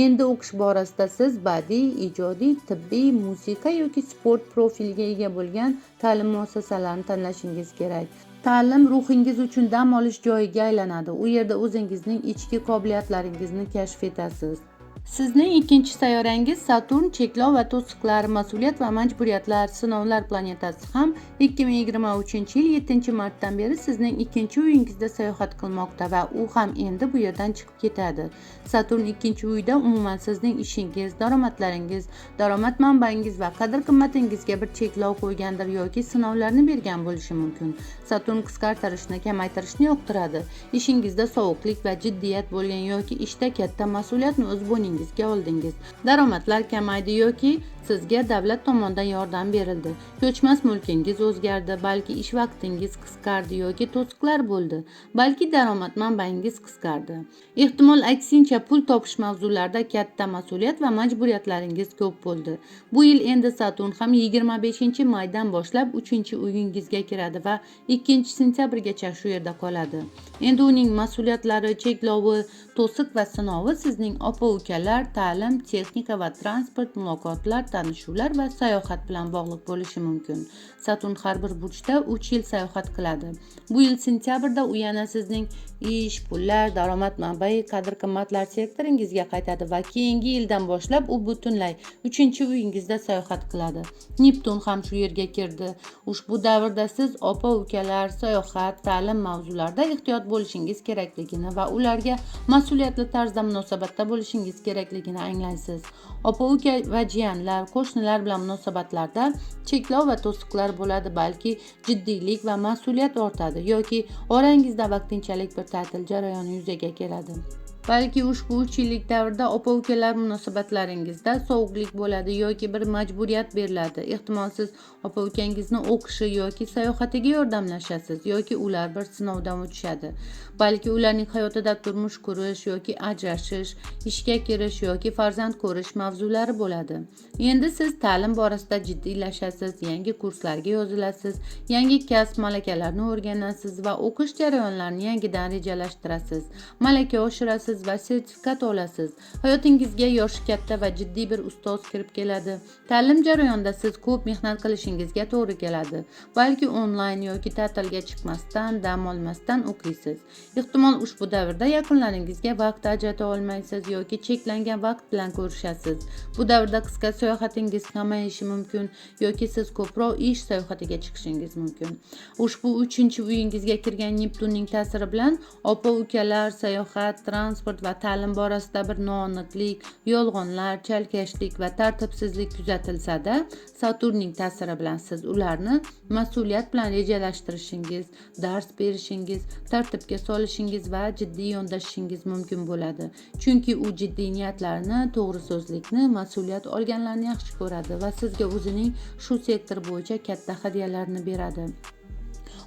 Endi o'qish borasida siz badiiy, ijodiy, tibbiy, musiqa yoki sport profiliga ega bo'lgan ta'lim muassasalarini tanlashingiz kerak. Ta'lim ruhingiz uchun dam olish joyiga aylanadi. U yerda o'zingizning ichki qobiliyatlaringizni kashf etasiz. Sizning ikkinchi sayyorangiz Saturn cheklov va to'siqlar, mas'uliyat va majburiyatlar, sinovlar planetasi ham 2023-yil 7-martdan beri sizning ikkinchi uyingizda sayohat qilmoqda va u ham endi bu yerdan chiqib ketadi. Saturn ikkinchi uyda umuman sizning ishingiz, daromadlaringiz, daromad manbaingiz va qadr-qimmatingizga bir cheklov qo'ygandir yoki sinovlarni bergan bo'lishi mumkin. Saturn qisqartirishni, kamaytirishni yoqtiradi. Ishingizda sovuqlik va jiddiyat bo'lgan yoki ishda katta mas'uliyatni o'z bo'yningizga oldingiz. Daromadlar kamaydi yoki sizga davlat tomonidan yordam berildi. Ko'chmas mulkingiz o'zgardi, balki ish vaqtingiz qisqardi yoki to'siqlar bo'ldi, balki daromad manbaingiz qisqardi. Ehtimol aksincha pul topish mavzularida katta mas'uliyat va majburiyatlaringiz ko'p bo'ldi. Bu yil endi Saturn ham 25-maydan boshlab 3-uyingizga kiradi va 2-sentyabrgacha shu yerda qoladi. Endi uning mas'uliyatlari, cheklovi, to'siq va sinovi sizning opa-ukalar, ta'lim, texnika va transport, muloqotlar, tanishuvlar va sayohat bilan bog'liq bo'lishi mumkin. Saturn har bir burchda 3 yil sayohat qiladi. Bu yil sentyabrda u yana sizning ish, pullar, daromad manbai, qadr-qimmatlar sektoringizga qaytadi va keyingi yildan boshlab u butunlay 3-uyingizda sayohat qiladi. Neptun ham shu yerga kirdi. Ushbu davrda siz opa-ukalar, sayohat, ta'lim mavzularida ehtiyot bo'lishingiz kerakligini va ularga mas'uliyatli tarzda munosabatda bo'lishingiz kerakligini anglaysiz. Opa-uka va jiyanlar, qo'shnilar bilan munosabatlarda cheklov va to'siqlar bo'ladi, balki jiddiylik va mas'uliyat ortadi yoki orangizda vaqtinchalik bir ta'til jarayoni yuzaga keladi. Balki ushbu 3 yillik davrda opa-ukalar munosabatlaringizda sovuqlik bo'ladi yoki bir majburiyat beriladi. Ehtimol siz opa-ukangizni o'qishi yoki sayohatiga yordamlashasiz yoki ular bir sinovdan o'tishadi. Balki ularning hayotida turmush qurish yoki ajrashish, ishga kirish yoki farzand ko'rish mavzulari bo'ladi. Endi siz ta'lim borasida jiddiylashasiz, yangi kurslarga yozilasiz, yangi kasb malakalarini o'rganasiz va o'qish jarayonlarini yangidan rejalashtirasiz. Malaka oshirasiz va sertifikat olasiz. Hayotingizga yoshi katta va jiddiy bir ustoz kirib keladi. Ta'lim jarayonida siz ko'p mehnat qilishingizga to'g'ri keladi. Balki onlayn yoki ta'tilga chiqmasdan, dam olmasdan o'qiysiz. Ehtimol ushbu davrda yaqinlaringizga vaqt ajrata olmaysiz yoki cheklangan vaqt bilan ko'rishasiz. Bu davrda qisqa sayohatingiz kamayishi mumkin yoki siz ko'proq ish sayohatiga chiqishingiz mumkin. Ushbu 3-uyingizga kirgan Neptunning ta'siri bilan opa-ukalar, sayohat, transport va ta'lim borasida bir noaniqlik, yolg'onlar, chalkashlik va tartibsizlik kuzatilsa-da, Saturnning ta'siri bilan siz ularni mas'uliyat bilan rejalashtirishingiz, dars berishingiz, tartibga solishingiz va jiddiy yondashishingiz mumkin bo'ladi. Chunki u jiddiy niyatlarni, to'g'ri so'zlikni, mas'uliyat olganlarni yaxshi ko'radi va sizga o'zining shu sektor bo'yicha katta hadyalarni beradi.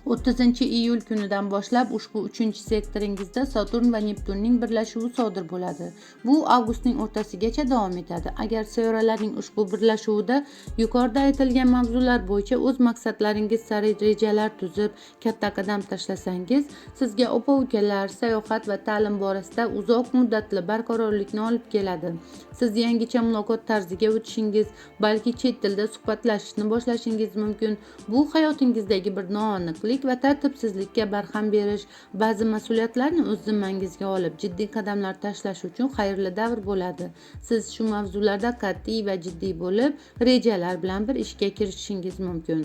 30-iyul kunidan boshlab ushbu 3-sektoringizda Saturn va Neptunning birlashuvi sodir bo'ladi. Bu avgustning o'rtasigacha davom etadi. Agar sayyoralarning ushbu birlashuvida yuqorida aytilgan mavzular bo'yicha o'z maqsadlaringiz sari rejalar tuzib, katta qadam tashlasangiz, sizga opa-ukalar, sayohat va ta'lim borasida uzoq muddatli barqarorlikni olib keladi. Siz yangicha muloqot tarziga o'tishingiz, balki chet tilda suhbatlashishni boshlashingiz mumkin. Bu hayotingizdagi bir noaniqlik va tartibsizlikka barham berish, ba'zi mas'uliyatlarni o'z zimmangizga olib jiddiy qadamlar tashlash uchun xayrli davr bo'ladi. Siz shu mavzularda qat'iy va jiddiy bo'lib, rejalar bilan bir ishga kirishishingiz mumkin.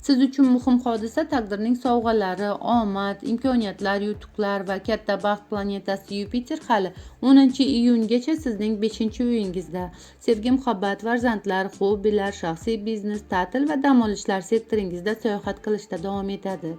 Siz uchun muhim hodisa taqdirning sovg'alari, omad, imkoniyatlar, yutuqlar va katta baxt planetasi Yupiter hali 10-iyungacha sizning 5-uyingizda. Sevgi, muhabbat, farzandlar, hobbilar, shaxsiy biznes, ta'til va dam olishlar sektoringizda sayohat qilishda davom etadi.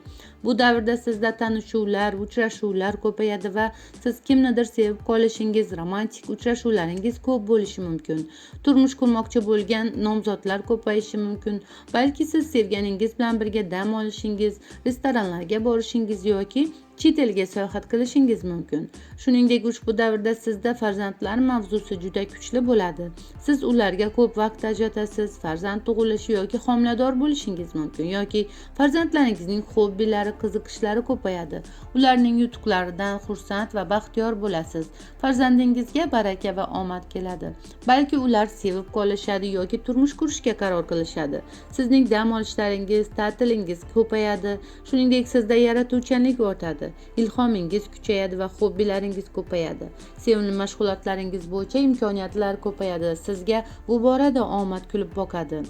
Bu davrda sizda tanishuvlar, uchrashuvlar ko'payadi va siz kimnidir sevib qolishingiz, romantik uchrashuvlaringiz ko'p bo'lishi mumkin. Turmush qurmoqchi bo'lgan nomzodlar ko'payishi mumkin. Balki siz sevganingiz bilan birga dam olishingiz, restoranlarga borishingiz yoki chet elga sayohat qilishingiz mumkin. Shuningdek, ushbu davrda sizda farzandlar mavzusi juda kuchli bo'ladi. Siz ularga ko'p vaqt ajratasiz, farzand tug'ilishi yoki homilador bo'lishingiz mumkin yoki farzandlaringizning hobbilari, qiziqishlari ko'payadi. Ularning yutuqlaridan xursand va baxtiyor bo'lasiz. Farzandingizga baraka va omad keladi. Balki ular sevib qolishadi yoki turmush qurishga qaror qilishadi. Sizning dam olishlaringiz, ta'tilingiz ko'payadi. Shuningdek, sizda yaratuvchanlik ortadi. Ilhomingiz kuchayadi va hobbilaringiz ko'payadi. Sevimli mashg'ulotlaringiz bo'yicha imkoniyatlar ko'payadi. Sizga bu borada omad kulib boqadi.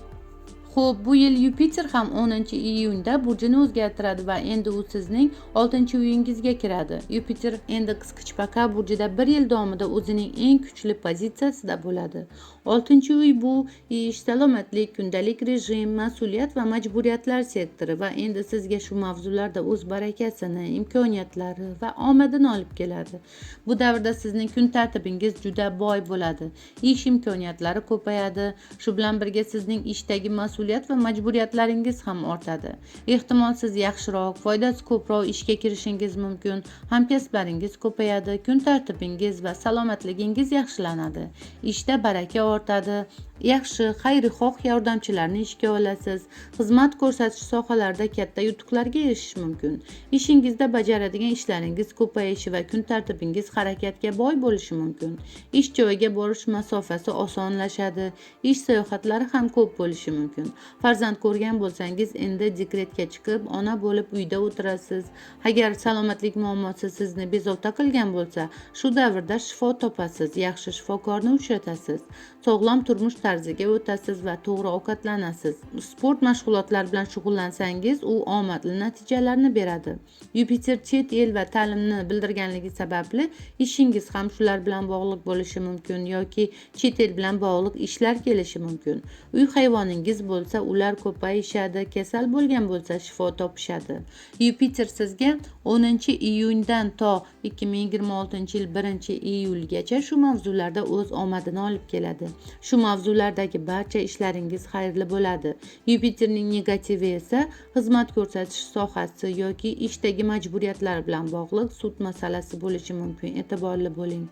Xo'p, bu yil Yupiter ham 10-iyunda burjini o'zgartiradi va endi u sizning 6-uyingizga kiradi. Yupiter endi qisqichbaqa burjida 1 yil davomida o'zining eng kuchli pozitsiyasida bo'ladi. 6-uy bu ish, salomatlik, kundalik rejim, mas'uliyat va majburiyatlar sektori va endi sizga shu mavzularda o'z barakasini, imkoniyatlari va omadini olib keladi. Bu davrda sizning kun tartibingiz juda boy bo'ladi. Ish imkoniyatlari ko'payadi. Shu bilan birga sizning ishdagi mas'uliyat va majburiyatlaringiz ham ortadi. Ehtimol siz yaxshiroq, foydasi ko'proq ishga kirishingiz mumkin. Hamkasblaringiz ko'payadi, kun tartibingiz va salomatligingiz yaxshilanadi. Ishda baraka ortadi. Yaxshi, xayrixoh yordamchilarni ishga olasiz. Xizmat ko'rsatish sohalarida katta yutuqlarga erishish mumkin. Ishingizda bajaradigan ishlaringiz ko'payishi va kun tartibingiz harakatga boy bo'lishi mumkin. Ish joyiga borish masofasi osonlashadi. Ish sayohatlari ham ko'p bo'lishi mumkin. Farzand ko'rgan bo'lsangiz, endi dekretga chiqib, ona bo'lib uyda o'tirasiz. Agar salomatlik muammosi sizni bezovta qilgan bo'lsa, shu davrda shifo topasiz, yaxshi shifokorni uchratasiz. Sog'lom turmush tarziga o'tasiz va to'g'ri ovqatlanasiz. Sport mashg'ulotlari bilan shug'ullansangiz, u omadli natijalarni beradi. Yupiter chet el va ta'limni bildirganligi sababli ishingiz ham shular bilan bog'liq bo'lishi mumkin yoki chet el bilan bog'liq ishlar kelishi mumkin. Uy hayvoningiz bo'lsa, ular ko'payishadi, kasal bo'lgan bo'lsa, shifo topishadi. Yupiter sizga 10-iyundan to 2026-yil 1-iyulgacha shu mavzularda o'z omadini olib keladi. Shu mavzulardagi barcha ishlaringiz xayrli bo'ladi. Yupiterning negativi esa xizmat ko'rsatish sohasi yoki ishdagi majburiyatlar bilan bog'liq sud masalasi bo'lishi mumkin. E'tiborli bo'ling.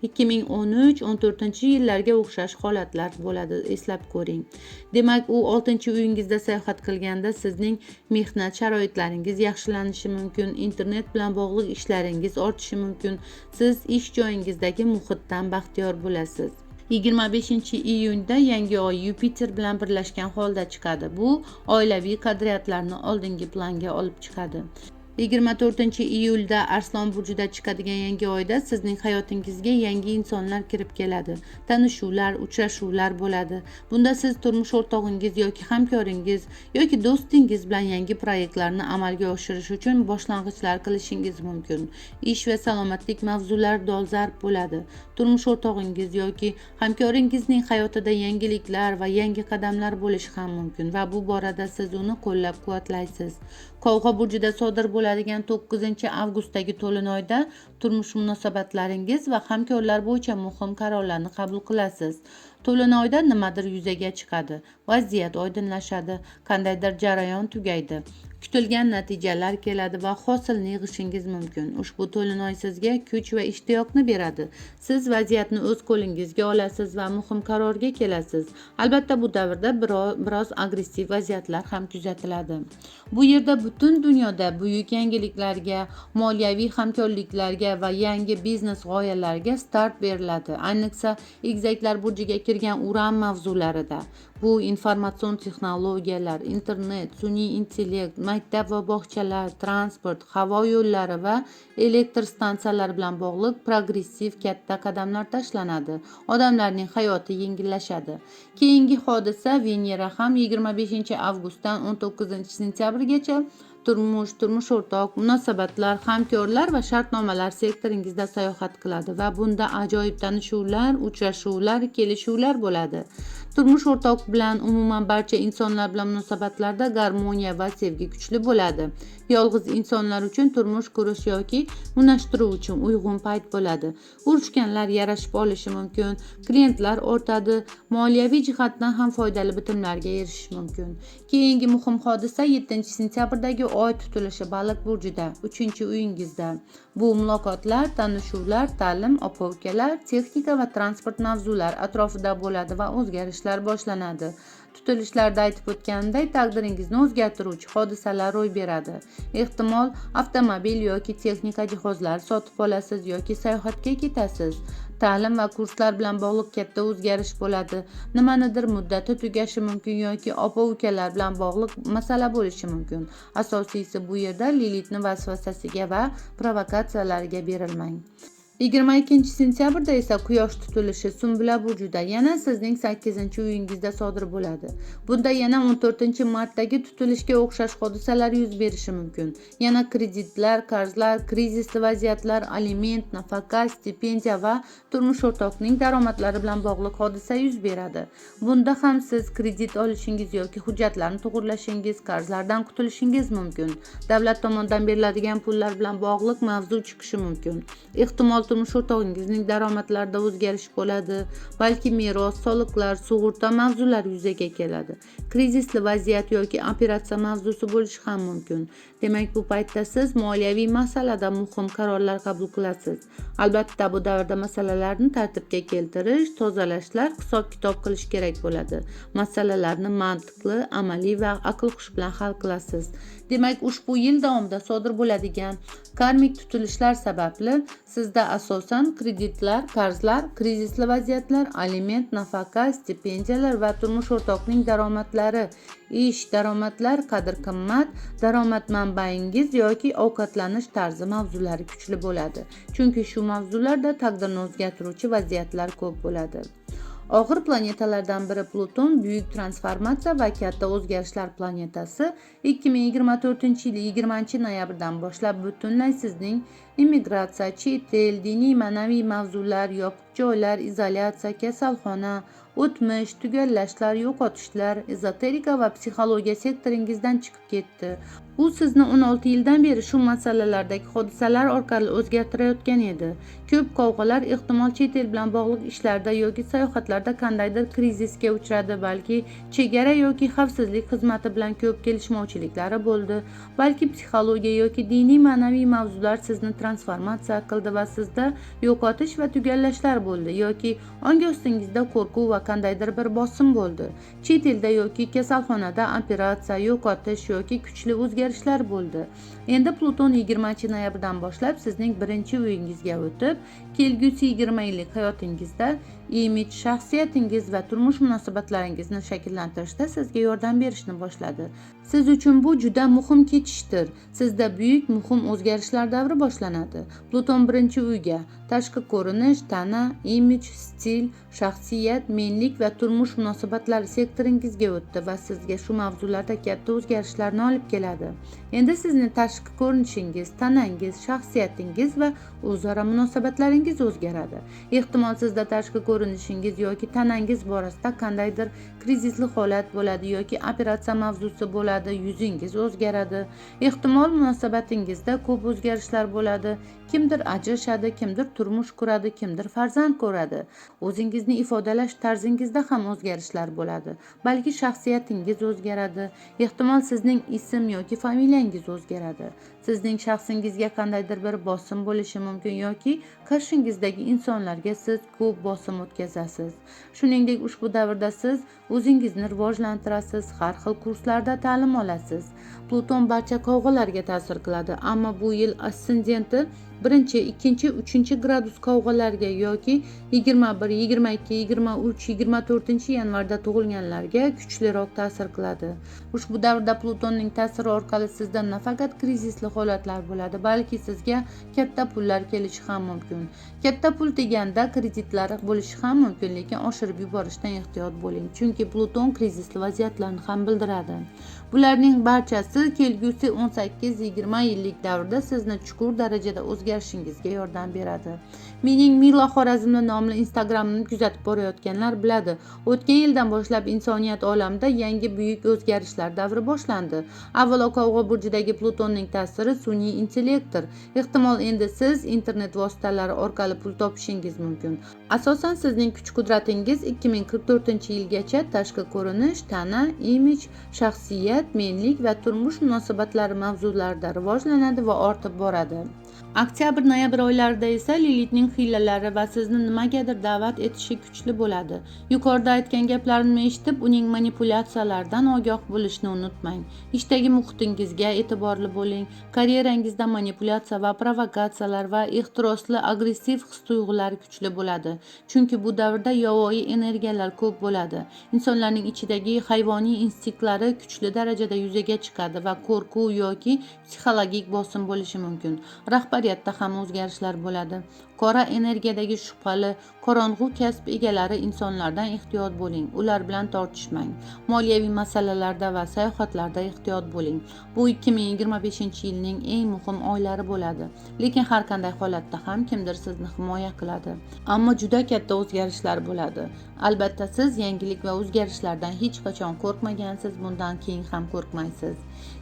2013-14-yillarga o'xshash holatlar bo'ladi, eslab ko'ring. Demak, u 6-uyingizda sayohat qilganda sizning mehnat sharoitlaringiz yaxshilanishi mumkin, internet bilan bog'liq ishlaringiz ortishi mumkin. Siz ish joyingizdagi muhitdan baxtiyor bo'lasiz. 25-iyunda yangi oy Yupiter bilan birlashgan holda chiqadi. Bu oilaviy qadriyatlarni oldingi planga olib chiqadi. 24-iyulda Arslon burjida chiqadigan yangi oyda sizning hayotingizga yangi insonlar kirib keladi. Tanishuvlar, uchrashuvlar bo'ladi. Bunda siz turmush o'rtog'ingiz yoki hamkoringiz yoki do'stingiz bilan yangi proyektlarni amalga oshirish uchun boshlang'ichlar qilishingiz mumkin. Ish va salomatlik mavzular dolzarb bo'ladi. Turmush o'rtog'ingiz yoki hamkoringizning hayotida yangiliklar va yangi qadamlar bo'lishi ham mumkin va bu borada siz uni qo'llab-quvvatlaysiz. Qovg'a burjida sodir bo'ladigan 9-avgustdagi to'lin-oyda turmush munosabatlaringiz va hamkorlar bo'yicha muhim qarorlarni qabul qilasiz. To'lin-oyda nimadir yuzaga chiqadi, vaziyat oydinlashadi, qandaydir jarayon tugaydi. Kutilgan natijalar keladi va hosilni yig'ishingiz mumkin. Ushbu to'lin-oy sizga kuch va ishtiyoqni beradi. Siz vaziyatni o'z qo'lingizga olasiz va muhim qarorga kelasiz. Albatta, bu davrda biroz agressiv vaziyatlar ham kuzatiladi. Bu yerda butun dunyoda buyuk yangiliklarga, moliyaviy hamkorliklarga va yangi biznes g'oyalarga start beriladi. Ayniqsa, egizaklar burjiga kirgan Uran mavzularida. Bu informatsion texnologiyalar, internet, sun'iy intellekt, maktab va bog'chalar, transport, havo yo'llari va elektr stansiyalari bilan bog'liq progressiv katta qadamlar tashlanadi. Odamlarning hayoti yengillashadi. Keyingi hodisa Venera ham 25-avgustdan 19-sentyabrgacha turmush o'rtoq, munosabatlar, hamkorlar va shartnomalar sektoringizda sayohat qiladi va bunda ajoyib tanishuvlar, uchrashuvlar, kelishuvlar bo'ladi. Turmush o'rtoq bilan umuman barcha insonlar bilan munosabatlarda garmoniya va sevgi kuchli bo'ladi. Yolg'iz insonlar uchun turmush qurish yoki unashtiruv uchun uyg'un payt bo'ladi. Urushganlar yarashib olishi mumkin, klientlar ortadi, moliyaviy jihatdan ham foydali bitimlarga erishish mumkin. Keyingi muhim hodisa 7-sentyabrdagi oy tutilishi baliq burjida, 3-uyingizda. Bu muloqotlar, tanishuvlar, ta'lim, opa-ukalar, texnika va transport mavzular atrofida bo'ladi va o'zgarishlar boshlanadi. Tutilishlarda aytib o'tganimdek, taqdiringizni o'zgartiruvchi hodisalar ro'y beradi. Ehtimol, avtomobil yoki texnika jihozlar sotib olasiz yoki sayohatga ketasiz. Ta'lim va kurslar bilan bog'liq katta o'zgarish bo'ladi. Nimanidir muddati tugashi mumkin yoki opa-ukalar bilan bog'liq masala bo'lishi mumkin. Asosiysi bu yerda Lilitning vasvasasiga va provokatsiyalariga berilmang. 22-sentyabrda esa quyosh tutilishi Sumbula burjida yana sizning 8-uyingizda sodir bo'ladi. Bunda yana 14-martdagi tutilishga o'xshash hodisalar yuz berishi mumkin. Yana kreditlar, qarzlar, krizisli vaziyatlar, aliment, nafaqa, stipendiya va turmush o'rtoqning daromadlari bilan bog'liq hodisa yuz beradi. Bunda ham siz kredit olishingiz yoki hujjatlarni to'g'irlashingiz, qarzlardan qutulishingiz mumkin. Davlat tomonidan beriladigan pullar bilan bog'liq mavzu chiqishi mumkin. Ehtimol turmush o'rtog'ingizning daromadlarida o'zgarish bo'ladi, balki meros, soliqlar, sug'urta mavzulari yuzaga keladi. Krizisli vaziyat yoki operatsiya mavzusi bo'lishi ham mumkin. Demak, bu paytda siz moliyaviy masalada muhim qarorlar qabul qilasiz. Albatta, bu davrda masalalarni tartibga keltirish, tozalashlar, hisob-kitob qilish kerak bo'ladi. Masalalarni mantiqli, amaliy va aql-hush bilan hal qilasiz. Demak, ushbu yil davomida sodir bo'ladigan karmik tutilishlar sababli sizda asosan kreditlar, qarzlar, krizisli vaziyatlar, aliment, nafaqa, stipendiyalar va turmush o'rtoqning daromadlari, ish, daromadlar, qadr-qimmat, daromad manbaingiz yoki ovqatlanish tarzi mavzulari kuchli bo'ladi. Chunki shu mavzularda taqdirni o'zgartiruvchi vaziyatlar ko'p bo'ladi. Og'ir planetalardan biri Pluton buyuk transformatsiya va katta o'zgarishlar planetasi 2024-yil 20-noyabrdan boshlab butunlay sizning immigratsiya, chet el, diniy ma'naviy mavzular, yopiq joylar, izolyatsiya, kasalxona, o'tmish, tugallashlar, yo'qotishlar, ezoterika va psixologiya sektoringizdan chiqib ketdi. U sizni 16 yildan beri shu masalalardagi hodisalar orqali o'zgartirayotgan edi. Ko'p qovg'alar ehtimol chet el bilan bog'liq ishlarda yoki sayohatlarda qandaydir krizisga uchradi, balki chegara yoki xavfsizlik xizmati bilan ko'p kelishmovchiliklari bo'ldi, balki psixologiya yoki diniy ma'naviy mavzular sizni transformatsiya qildi va sizda yo'qotish va tugallashlar bo'ldi yoki ongi ostingizda qo'rquv va qandaydir bir bosim bo'ldi. Chet elda yoki kasalxonada operatsiya, yo'qotish yoki kuchli o'zgarishlar bo'ldi. Endi Pluton 20-noyabrdan boshlab sizning 1-uyingizga o'tib, kelgusi 20 yillik hayotingizda imij, shaxsiyatingiz va turmush munosabatlaringizni shakllantirishda sizga yordam berishni boshladi. Siz uchun bu juda muhim ketishdir. Sizda buyuk muhim o'zgarishlar davri boshlanadi. Pluton 1-uyga tashqi ko'rinish, tana, imij, stil, shaxsiyat, menlik va turmush munosabatlari sektoringizga o'tdi va sizga shu mavzularda katta o'zgarishlarni olib keladi. Endi sizning tashqi ko'rinishingiz, tanangiz, shaxsiyatingiz va o'zaro munosabatlaringiz o'zgaradi. Ehtimol sizda tashqi ko'rinishingiz yoki tanangiz borasida qandaydir krizisli holat bo'ladi yoki operatsiya mavzusi bo'ladi, yuzingiz o'zgaradi. Ehtimol munosabatingizda ko'p o'zgarishlar bo'ladi. Kimdir ajrashadi, kimdir turmush quradi, kimdir farzand ko'radi. O'zingizni ifodalash tarzingizda ham o'zgarishlar bo'ladi. Balki shaxsiyatingiz o'zgaradi. Ehtimol sizning ism yoki familiyangiz o'zgaradi. Sizning shaxsingizga qandaydir bir bosim bo'lishi mumkin yoki qarshingizdagi insonlarga siz ko'p bosim o'tkazasiz. Shuningdek, ushbu davrda siz o'zingizni rivojlantirasiz, har xil kurslarda ta'lim olasiz. Pluton barcha qovg'alarga ta'sir qiladi, ammo bu yil ascendenti 1-2-3 gradus qovg'alarga yoki 21, 22, 23, 24 yanvarda tug'ilganlarga kuchliroq ta'sir qiladi. Ushbu davrda Plutonning ta'siri orqali sizda nafaqat krizisli holatlar bo'ladi, balki sizga katta pullar kelishi ham mumkin. Katta pul deganda kreditlar bo'lishi ham mumkin, lekin oshirib yuborishdan ehtiyot bo'ling, chunki Pluton krizisli vaziyatlarni ham bildiradi. Bularning barchasi kelgusi 18-20 yillik davrda sizni chuqur darajada o'zgarishingizga yordam beradi. Mening Mila Xorazmli nomli Instagramni kuzatib borayotganlar biladi. O'tgan yildan boshlab insoniyat olamida yangi buyuk o'zgarishlar davri boshlandi. Avvalo Qovg'a burjidagi Plutonning ta'siri sun'iy intellektdir. Ehtimol endi siz internet vositalari orqali pul topishingiz mumkin. Asosan sizning kuch-qudratingiz 2044-yilgacha tashqi ko'rinish, tana, imij, shaxsiyat, muvaffaqiyat, menlik va turmush munosabatlari mavzularida rivojlanadi va ortib boradi. Oktyabr-noyabr oylarida esa Lilitning hiylalari va sizni nimagadir da'vat etishi kuchli bo'ladi. Yuqorida aytgan gaplarimni eshitib, uning manipulyatsiyalaridan ogoh bo'lishni unutmang. Ishdagi muhitingizga e'tiborli bo'ling. Karyerangizda manipulyatsiya va provokatsiyalar va ehtirosli, agressiv his-tuyg'ular kuchli bo'ladi. Chunki bu davrda yovvoyi energiyalar ko'p bo'ladi. Insonlarning ichidagi hayvoniy instinktlari kuchli darajada yuzaga chiqadi va qo'rquv yoki psixologik bosim bo'lishi mumkin. Rahbariyatda ham o'zgarishlar bo'ladi. Qora energiyadagi shubhali, qorong'u kasb egalari insonlardan ehtiyot bo'ling. Ular bilan tortishmang. Moliyaviy masalalarda va sayohatlarda ehtiyot bo'ling. Bu 2025-yilning eng muhim oylari bo'ladi. Lekin har qanday holatda ham kimdir sizni himoya qiladi. Ammo juda katta o'zgarishlar bo'ladi. Albatta siz yangilik va o'zgarishlardan hech qachon qo'rqmagansiz, bundan keyin ham qo'rqmaysiz.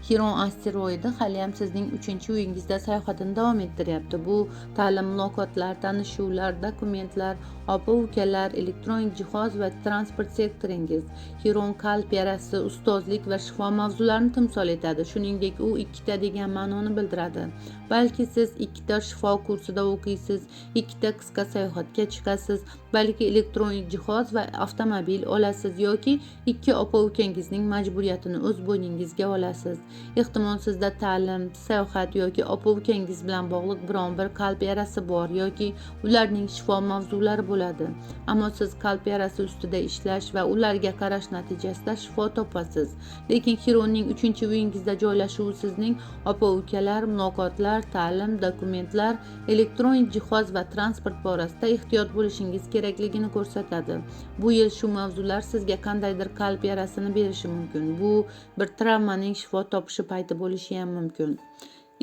Xiron asteroidi haliyam sizning 3-uyingizda sayohatini davom ettiryapti. Bu ta'lim, muloqotlar, tanishuvlar, dokumentlar, opa-ukalar, elektronik jihoz va transport sektoringiz. Xiron qalb yarasi, ustozlik va shifo mavzularini timsol etadi. Shuningdek, u 2 degan ma'noni bildiradi. Balki siz 2 shifo kursida o'qiysiz, 2 qisqa sayohatga chiqasiz, balki elektronik jihoz va avtomobil olasiz yoki 2 opa-ukangizning majburiyatini o'z bo'yningizga olasiz. Ehtimol sizda ta'lim, sayohat yoki opa-ukangiz bilan bog'liq biron bir qalb yarasi bor yoki ularning shifo mavzulari bo'ladi. Ammo siz qalb yarasi ustida ishlash va ularga qarash natijasida shifo topasiz. Lekin Xironning 3-uyingizda joylashuvi sizning opa-ukalar, muloqotlar, ta'lim, dokumentlar, elektronik jihoz va transport borasida ehtiyot bo'lishingiz kerakligini ko'rsatadi. Bu yil shu mavzular sizga qandaydir qalb yarasini berishi mumkin. Bu bir travmaning shifo topishi payti bo'lishi ham mumkin.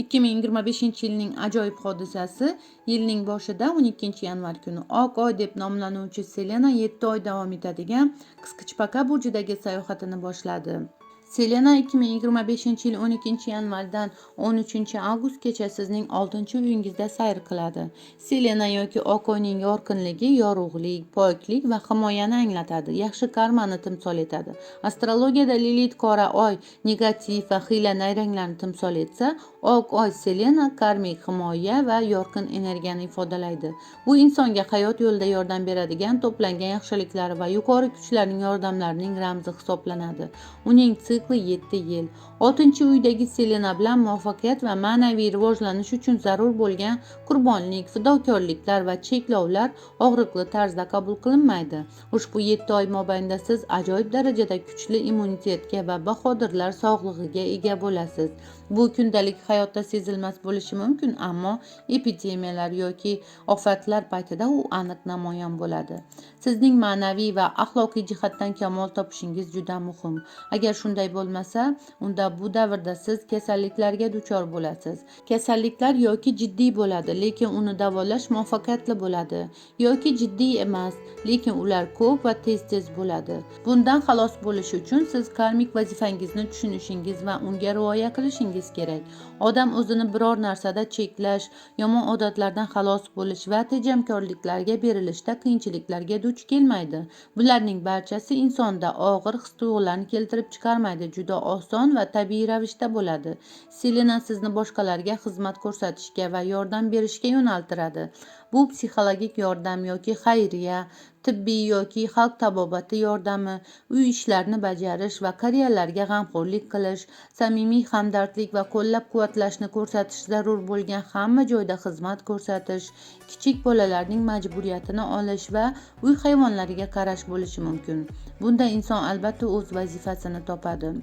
2025-yilning ajoyib hodisasi yilning boshida 12-yanvar kuni Oq oy deb nomlanuvchi Selena 7 oy davom etadigan Qisqichbaqa burjidagi sayohatini boshladi. Selena 2025-yil 12-yanvardan 13-avgustgacha sizning 6-uyingizda sayr qiladi. Selena yoki oq oyning yorqinligi, yorug'lik, poklik va himoyani anglatadi. Yaxshi karmani timsol etadi. Astrologiyada Lilit qora oy negativ va xiyla nayranglarni timsol etsa, oq oy Selena karmik himoya va yorqin energiyani ifodalaydi. Bu insonga hayot yo'lida yordam beradigan to'plangan yaxshiliklar va yuqori kuchlarning yordamlarining ramzi hisoblanadi. Uning 7 yil. 6-uydagi Selena bilan muvaffaqiyat va ma'naviy rivojlanish uchun zarur bo'lgan qurbonlik, fidokorliklar va cheklovlar og'riqli tarzda qabul qilinmaydi. Ushbu 7 oy mobaynida siz ajoyib darajada kuchli immunitetga va bahodirlar sog'lig'iga ega bo'lasiz. Bu kundalik hayotda sezilmas bo'lishi mumkin, ammo epidemiyalar yoki ofatlar paytida u aniq namoyon bo'ladi. Sizning ma'naviy va axloqiy jihatdan kamol topishingiz juda muhim. Agar shunday bo'lmasa, unda bu davrda siz kasalliklarga duchor bo'lasiz. Kasalliklar yoki jiddiy bo'ladi, lekin uni davolash muvaffaqiyatli bo'ladi, yoki jiddiy emas, lekin ular ko'p va tez-tez bo'ladi. Bundan xalos bo'lish uchun siz karmik vazifangizni tushunishingiz va unga rioya qilishingiz kerak. Odam o'zini biror narsada cheklash, yomon odatlardan xalos bo'lish va tejamkorliklarga berilishda qiyinchiliklarga duch kelmaydi. Bularning barchasi insonda og'ir his-tuyg'ularni keltirib chiqarmaydi, juda oson va tabiiy ravishda bo'ladi. Selena sizni boshqalarga xizmat ko'rsatishga va yordam berishga yo'naltiradi. Bu psixologik yordam yoki xayriya, tibbiy yoki xalq tabobati yordami, uy ishlarini bajarish va qariyalarga g'amxo'rlik qilish, samimiy hamdardlik va qo'llab-quvvatlashni ko'rsatish, zarur bo'lgan hamma joyda xizmat ko'rsatish, kichik bolalarning majburiyatini olish va uy hayvonlariga qarash bo'lishi mumkin. Bunda inson albatta o'z vazifasini topadi.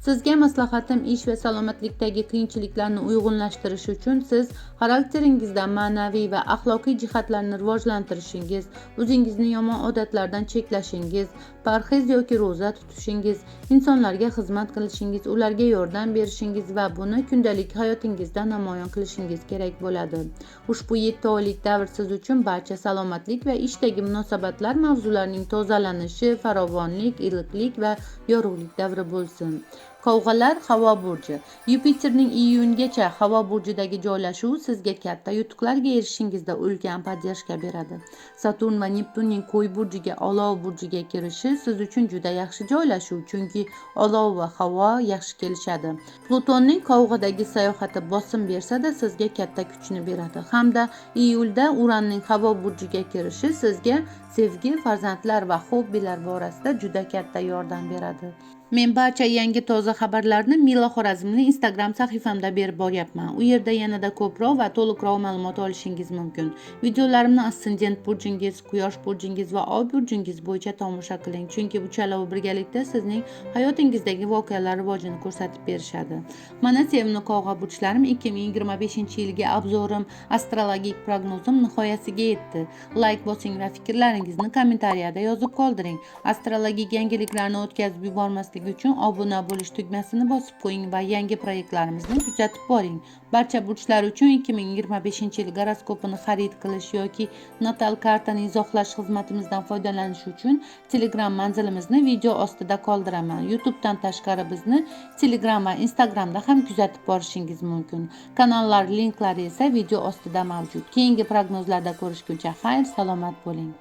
Sizga maslahatim, ish va salomatlikdagi qiyinchiliklarni uyg'unlashtirish uchun siz xarakteringizda ma'naviy va axloqiy jihatlarni rivojlantirishingiz, o'zingizni yomon odatlardan cheklashingiz, parhez yoki ro'za tutishingiz, insonlarga xizmat qilishingiz, ularga yordam berishingiz va buni kundalik hayotingizda namoyon qilishingiz kerak bo'ladi. Ushbu 7 oylik davr siz uchun barcha salomatlik va ishdagi munosabatlar mavzularining tozalanishi, farovonlik, iliqlik va yorug'lik davri bo'lsin. Qovg'alar havo burji. Yupiterning iyungacha havo burjidagi joylashuvi sizga katta yutuqlarga erishishingizda ulkan podдержка beradi. Saturn va Neptunning Qo'y burjiga, Olov burjiga kirishi siz uchun juda yaxshi joylashuv, chunki olov va havo yaxshi kelishadi. Plutonning Qovg'adagi sayohati bosim bersa-da sizga katta kuchni beradi hamda iyulda Uranning havo burjiga kirishi sizga sevgi, farzandlar va hobbilar borasida juda katta yordam beradi. Men barcha yangi toza xabarlarni Mila Xorazmning Instagram sahifamda berib boryapman. U yerda yanada ko'proq va to'liqroq ma'lumot olishingiz mumkin. Videolarimni ascendent burjingiz, quyosh burjingiz va oy burjingiz bo'yicha tomosha qiling, chunki uchalovi birgalikda sizning hayotingizdagi voqealar rivojini ko'rsatib berishadi. Mana sevimli qovg'a burchlarim, 2025-yilgi obzorim, astrologik prognozim nihoyasiga yetdi. Like bosing va fikrlaringizni kommentariyada yozib qoldiring. Astrologik yangiliklarni o'tkazib yubormaslik uchun obuna bo'lish tugmasini bosib qo'ying va yangi proyektlarimizni kuzatib boring. Barcha burchlar uchun 2025-yil goroskopini xarid qilish yoki natal kartani izohlash xizmatimizdan foydalanish uchun Telegram manzilimizni video ostida qoldiraman. YouTubedan tashqari bizni Telegram va Instagramda ham kuzatib borishingiz mumkin. Kanallar linklari esa video ostida mavjud. Keyingi prognozlarda ko'rishguncha xayr, salomat bo'ling.